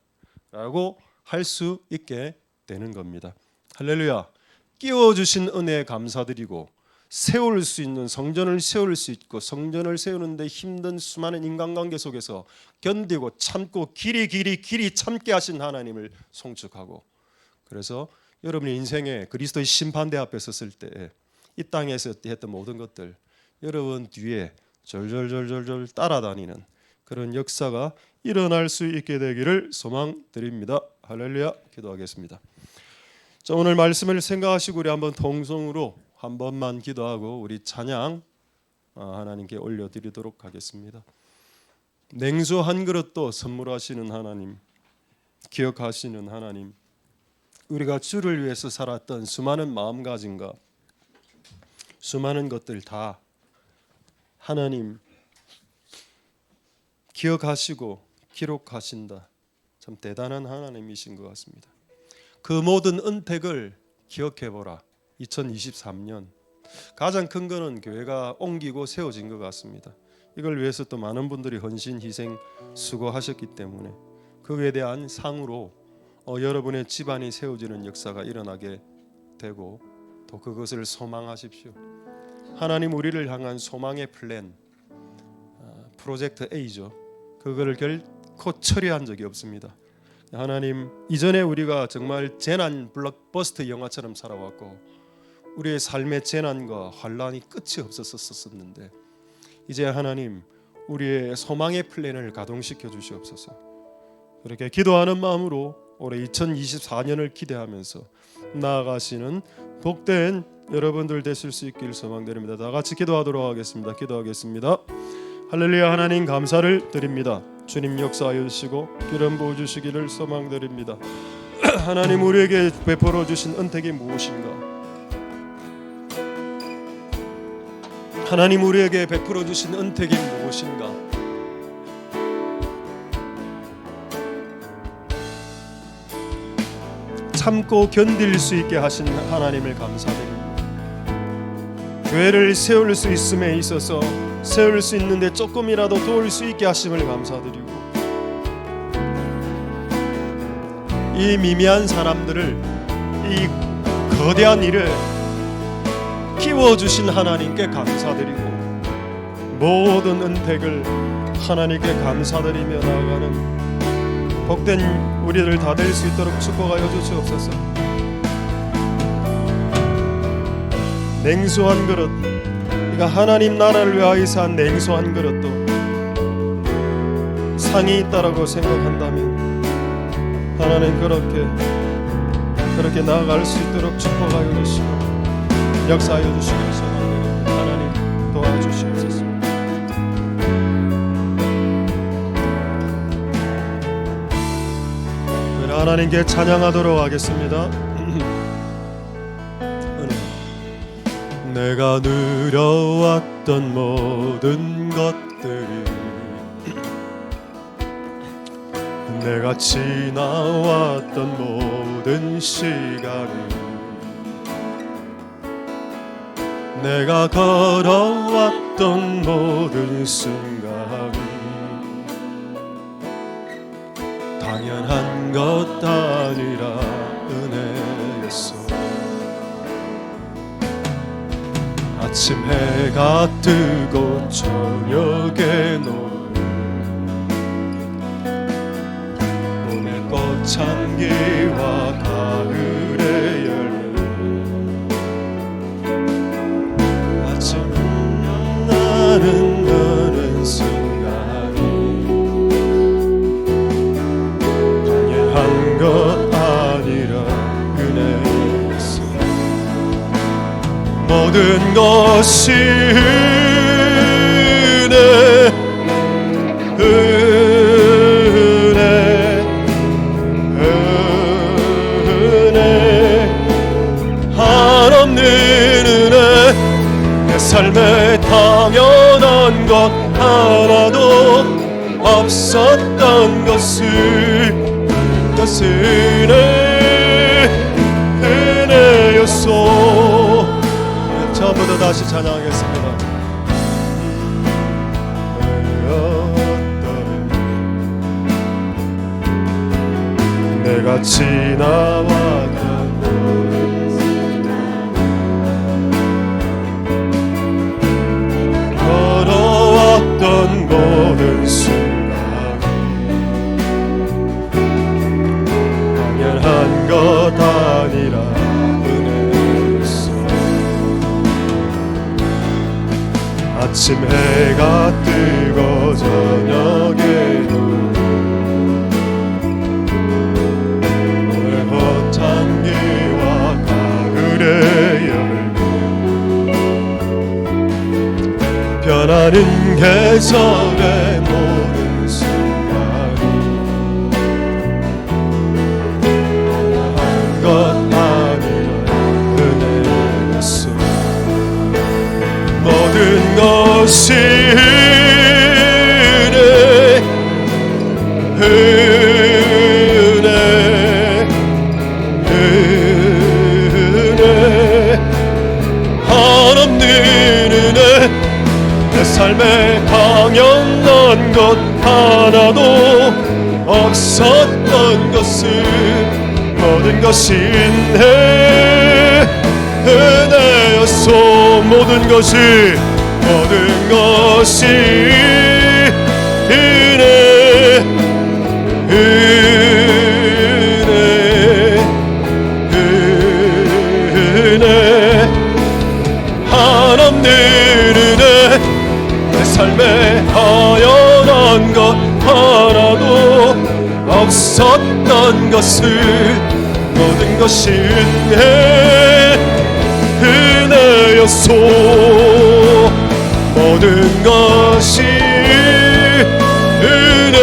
라고 할 수 있게 되는 겁니다. 할렐루야. 끼워주신 은혜에 감사드리고, 세울 수 있는 성전을 세울 수 있고, 성전을 세우는데 힘든 수많은 인간관계 속에서 견디고 참고 길이 참게 하신 하나님을 송축하고, 그래서 여러분의 인생에 그리스도의 심판대 앞에 섰을 때 이 땅에서 했던 모든 것들 여러분 뒤에 절절절절 따라다니는 그런 역사가 일어날 수 있게 되기를 소망드립니다. 할렐루야. 기도하겠습니다. 자, 오늘 말씀을 생각하시고 우리 한번 통성으로 한 번만 기도하고 우리 찬양 하나님께 올려드리도록 하겠습니다. 냉수 한 그릇도 선물하시는 하나님, 기억하시는 하나님, 우리가 주를 위해서 살았던 수많은 마음가짐과 수많은 것들 다 하나님 기억하시고 기록하신다. 참 대단한 하나님이신 것 같습니다. 그 모든 은택을 기억해보라. 2023년 가장 큰 거는 교회가 옮기고 세워진 것 같습니다. 이걸 위해서 또 많은 분들이 헌신, 희생, 수고하셨기 때문에 그에 대한 상으로 여러분의 집안이 세워지는 역사가 일어나게 되고, 또 그것을 소망하십시오. 하나님 우리를 향한 소망의 플랜, 프로젝트 A죠. 그거를 결코 처리한 적이 없습니다. 하나님, 이전에 우리가 정말 재난 블록버스터 영화처럼 살아왔고 우리의 삶의 재난과 환란이 끝이 없었었는데, 이제 하나님 우리의 소망의 플랜을 가동시켜 주시옵소서. 그렇게 기도하는 마음으로 올해 2024년을 기대하면서 나아가시는 복된 여러분들 되실 수 있길 소망드립니다. 다 같이 기도하도록 하겠습니다. 기도하겠습니다. 할렐루야. 하나님 감사를 드립니다. 주님 역사하여 주시고 기름 부어 주시기를 소망드립니다. 하나님 우리에게 베풀어 주신 은택이 무엇인가? 하나님 우리에게 베풀어 주신 은택이 무엇인가? 참고 견딜 수 있게 하신 하나님을 감사드립니다. 교회를 세울 수 있음에 있어서 세울 수 있는데 조금이라도 도울 수 있게 하심을 감사드리고, 이 미미한 사람들을, 이 거대한 일을 키워주신 하나님께 감사드리고 모든 은택을 하나님께 감사드리며 나아가는 복된 우리들 다 될 수 있도록 축복하여 주시옵소서. 냉소한 그릇, 그러니까 하나님 나라를 위하여서 한 냉소한 그릇도 상이 있다라고 생각한다면 하나님 그렇게 나아갈 수 있도록 축복하여 주시고 역사하여 주시기를 소망드립니다. 하나님 도와주시옵소서. 하나님께 찬양하도록 하겠습니다. 내가 누려왔던 모든 것들이, 내가 지나왔던 모든 시간이, 내가 걸어왔던 모든 순간이 당연한 것 아니라 은혜였어. 아침 해가 뜨고 저녁에 노을, 봄의 꽃향기와 가을의 열매, 아침 나는 너는 순간이 당연한 것 아니라 은혜였어. 모든 것이 은혜, 한없는 은혜. 내 삶에 당연한 것 하나도 없었던 것을, 은혜였소. 처음부터 다시 찬양하겠습니다. 내가 지나왔던 걸어왔던 모든 순간이 당연한 것 아니라 아침 해가 뜨고 저녁에도 봄의 꽃향기와 가을의 열매, 변하는 계절의 모든 순간이 한 것 아니라 은혜였어. 모든 것이 은혜, 한없는 은혜. 내 삶에 당연한 것 하나도 없었던 것을, 모든 것이 은혜였소. 모든 것이 은혜, 한없는 은혜. 내 삶에 당연한 것 하나도 없었던 것을, 모든 것이 은혜였소. 모든 것이 은혜,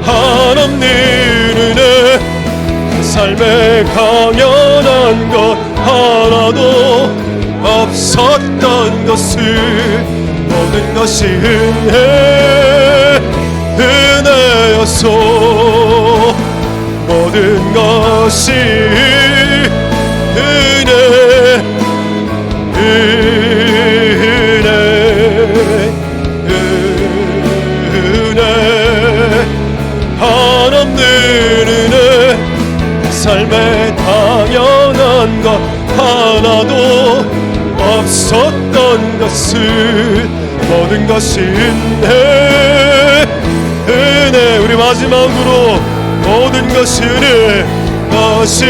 한없는 은혜. 삶에 당연한 것 하나도 없었던 것을, 모든 것이 은혜였소. 모든 것이 은혜, 삶에 당연한 것 하나도 없었던 것을 모든 것이 은혜 우리 마지막으로 모든 것이 은혜 것이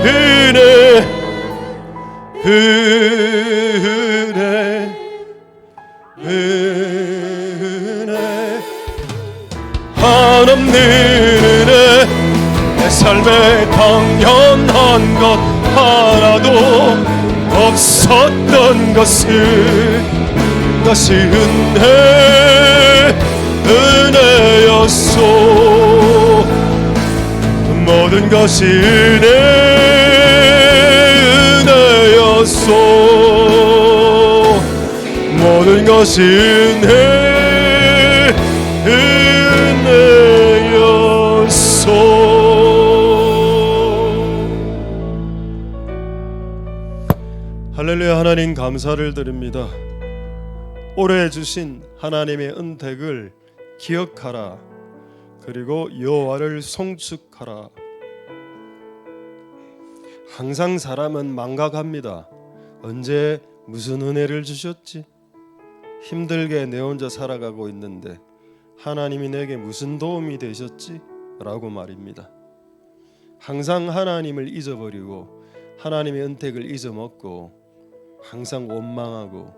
은혜 한없는 은혜 내 삶에 당연한 것 하나도 없었던 것이 은혜였소 모든 것이 은혜였소 모든 것이 은혜였소 할렐루야. 하나님 감사를 드립니다. 올해 주신 하나님의 은택을 기억하라. 그리고 여호와를 송축하라. 항상 사람은 망각합니다. 언제 무슨 은혜를 주셨지? 힘들게 내 혼자 살아가고 있는데 하나님이 내게 무슨 도움이 되셨지? 라고 말입니다. 항상 하나님을 잊어버리고 하나님의 은택을 잊어먹고 항상 원망하고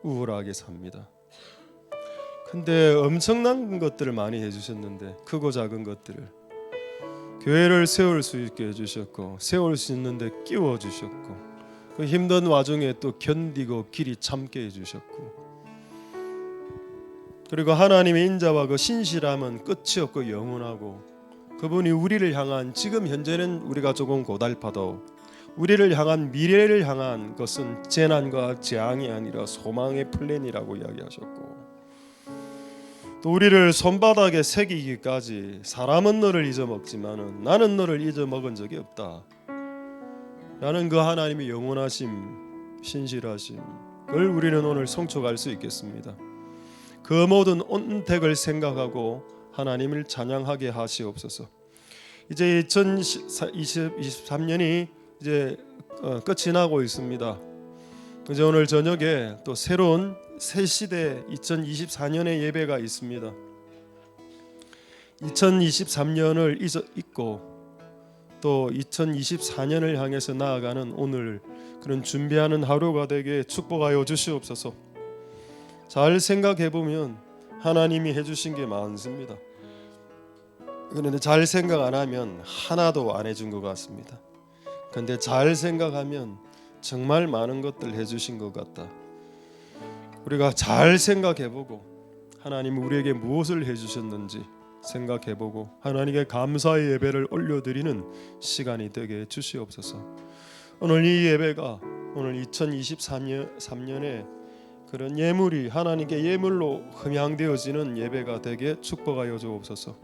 우울하게 삽니다. 근데 엄청난 것들을 많이 해주셨는데 크고 작은 것들을 교회를 세울 수 있게 해주셨고 세울 수 있는데 끼워주셨고 그 힘든 와중에 또 견디고 길이 참게 해주셨고 그리고 하나님의 인자와 그 신실함은 끝이 없고 영원하고 그분이 우리를 향한 지금 현재는 우리가 조금 고달파도 우리를 향한 미래를 향한 것은 재난과 재앙이 아니라 소망의 플랜이라고 이야기하셨고 또 우리를 손바닥에 새기기까지 사람은 너를 잊어먹지만은 나는 너를 잊어먹은 적이 없다 라는 그 하나님의 영원하심 신실하심을 우리는 오늘 송축할 수 있겠습니다. 그 모든 은택을 생각하고 하나님을 찬양하게 하시옵소서. 이제 2023년이 이제 끝이 나고 있습니다. 이제 오늘 저녁에 또 새로운 새 시대 2024년의 예배가 있습니다. 2023년을 잊고 또 2024년을 향해서 나아가는 오늘 그런 준비하는 하루가 되게 축복하여 주시옵소서. 잘 생각해 보면 하나님이 해주신 게 많습니다. 그런데 잘 생각 안 하면 하나도 안 해준 것 같습니다. 그런데 잘 생각하면 정말 많은 것들 해주신 것 같다. 우리가 잘 생각해보고 하나님 우리에게 무엇을 해주셨는지 생각해보고 하나님께 감사의 예배를 올려드리는 시간이 되게 주시옵소서. 오늘 이 예배가 오늘 2023년에 그런 예물이 하나님께 예물로 흠양되어지는 예배가 되게 축복하여 주옵소서.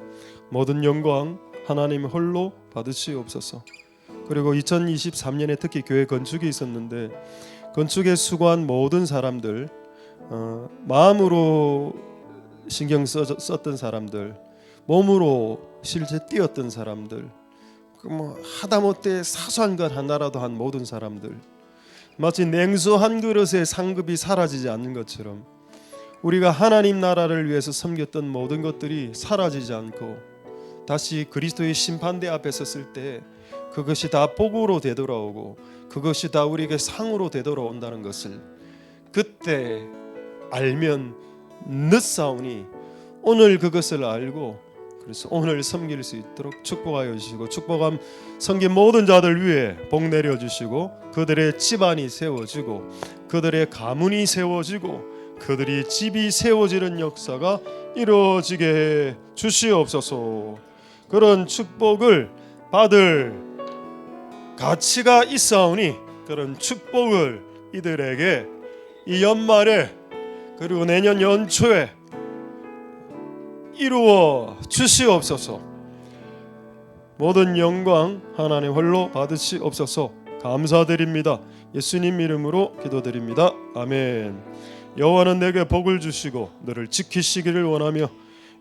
모든 영광 하나님 홀로 받으시옵소서. 그리고 2023년에 특히 교회 건축이 있었는데 건축에 수고한 모든 사람들 마음으로 신경 썼던 사람들 몸으로 실제 뛰었던 사람들 하다못해 사소한 것 하나라도 한 모든 사람들 마치 냉수 한 그릇의 상급이 사라지지 않는 것처럼 우리가 하나님 나라를 위해서 섬겼던 모든 것들이 사라지지 않고 다시 그리스도의 심판대 앞에 섰을 때 그것이 다 복으로 되돌아오고 그것이 다 우리에게 상으로 되돌아온다는 것을 그때 알면 늦사오니 오늘 그것을 알고 그래서 오늘 섬길 수 있도록 축복하여 주시고 축복함 섬긴 모든 자들 위에 복 내려주시고 그들의 집안이 세워지고 그들의 가문이 세워지고 그들이 집이 세워지는 역사가 이루어지게 해 주시옵소서. 그런 축복을 받을 가치가 있사오니 그런 축복을 이들에게 이 연말에 그리고 내년 연초에 이루어 주시옵소서. 모든 영광 하나님 홀로 받으시옵소서. 감사드립니다. 예수님 이름으로 기도드립니다. 아멘. 여호와는 내게 복을 주시고 너를 지키시기를 원하며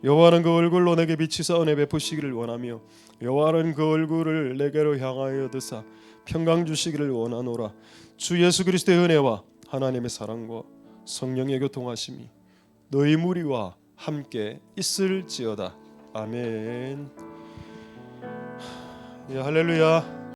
여호와는 그 얼굴로 내게 비치사 은혜 베푸시기를 원하며 여호와는 그 얼굴을 내게로 향하여 드사 평강 주시기를 원하노라. 주 예수 그리스도의 은혜와 하나님의 사랑과 성령의 교통하심이 너희 무리와 함께 있을지어다. 아멘. 예, 할렐루야.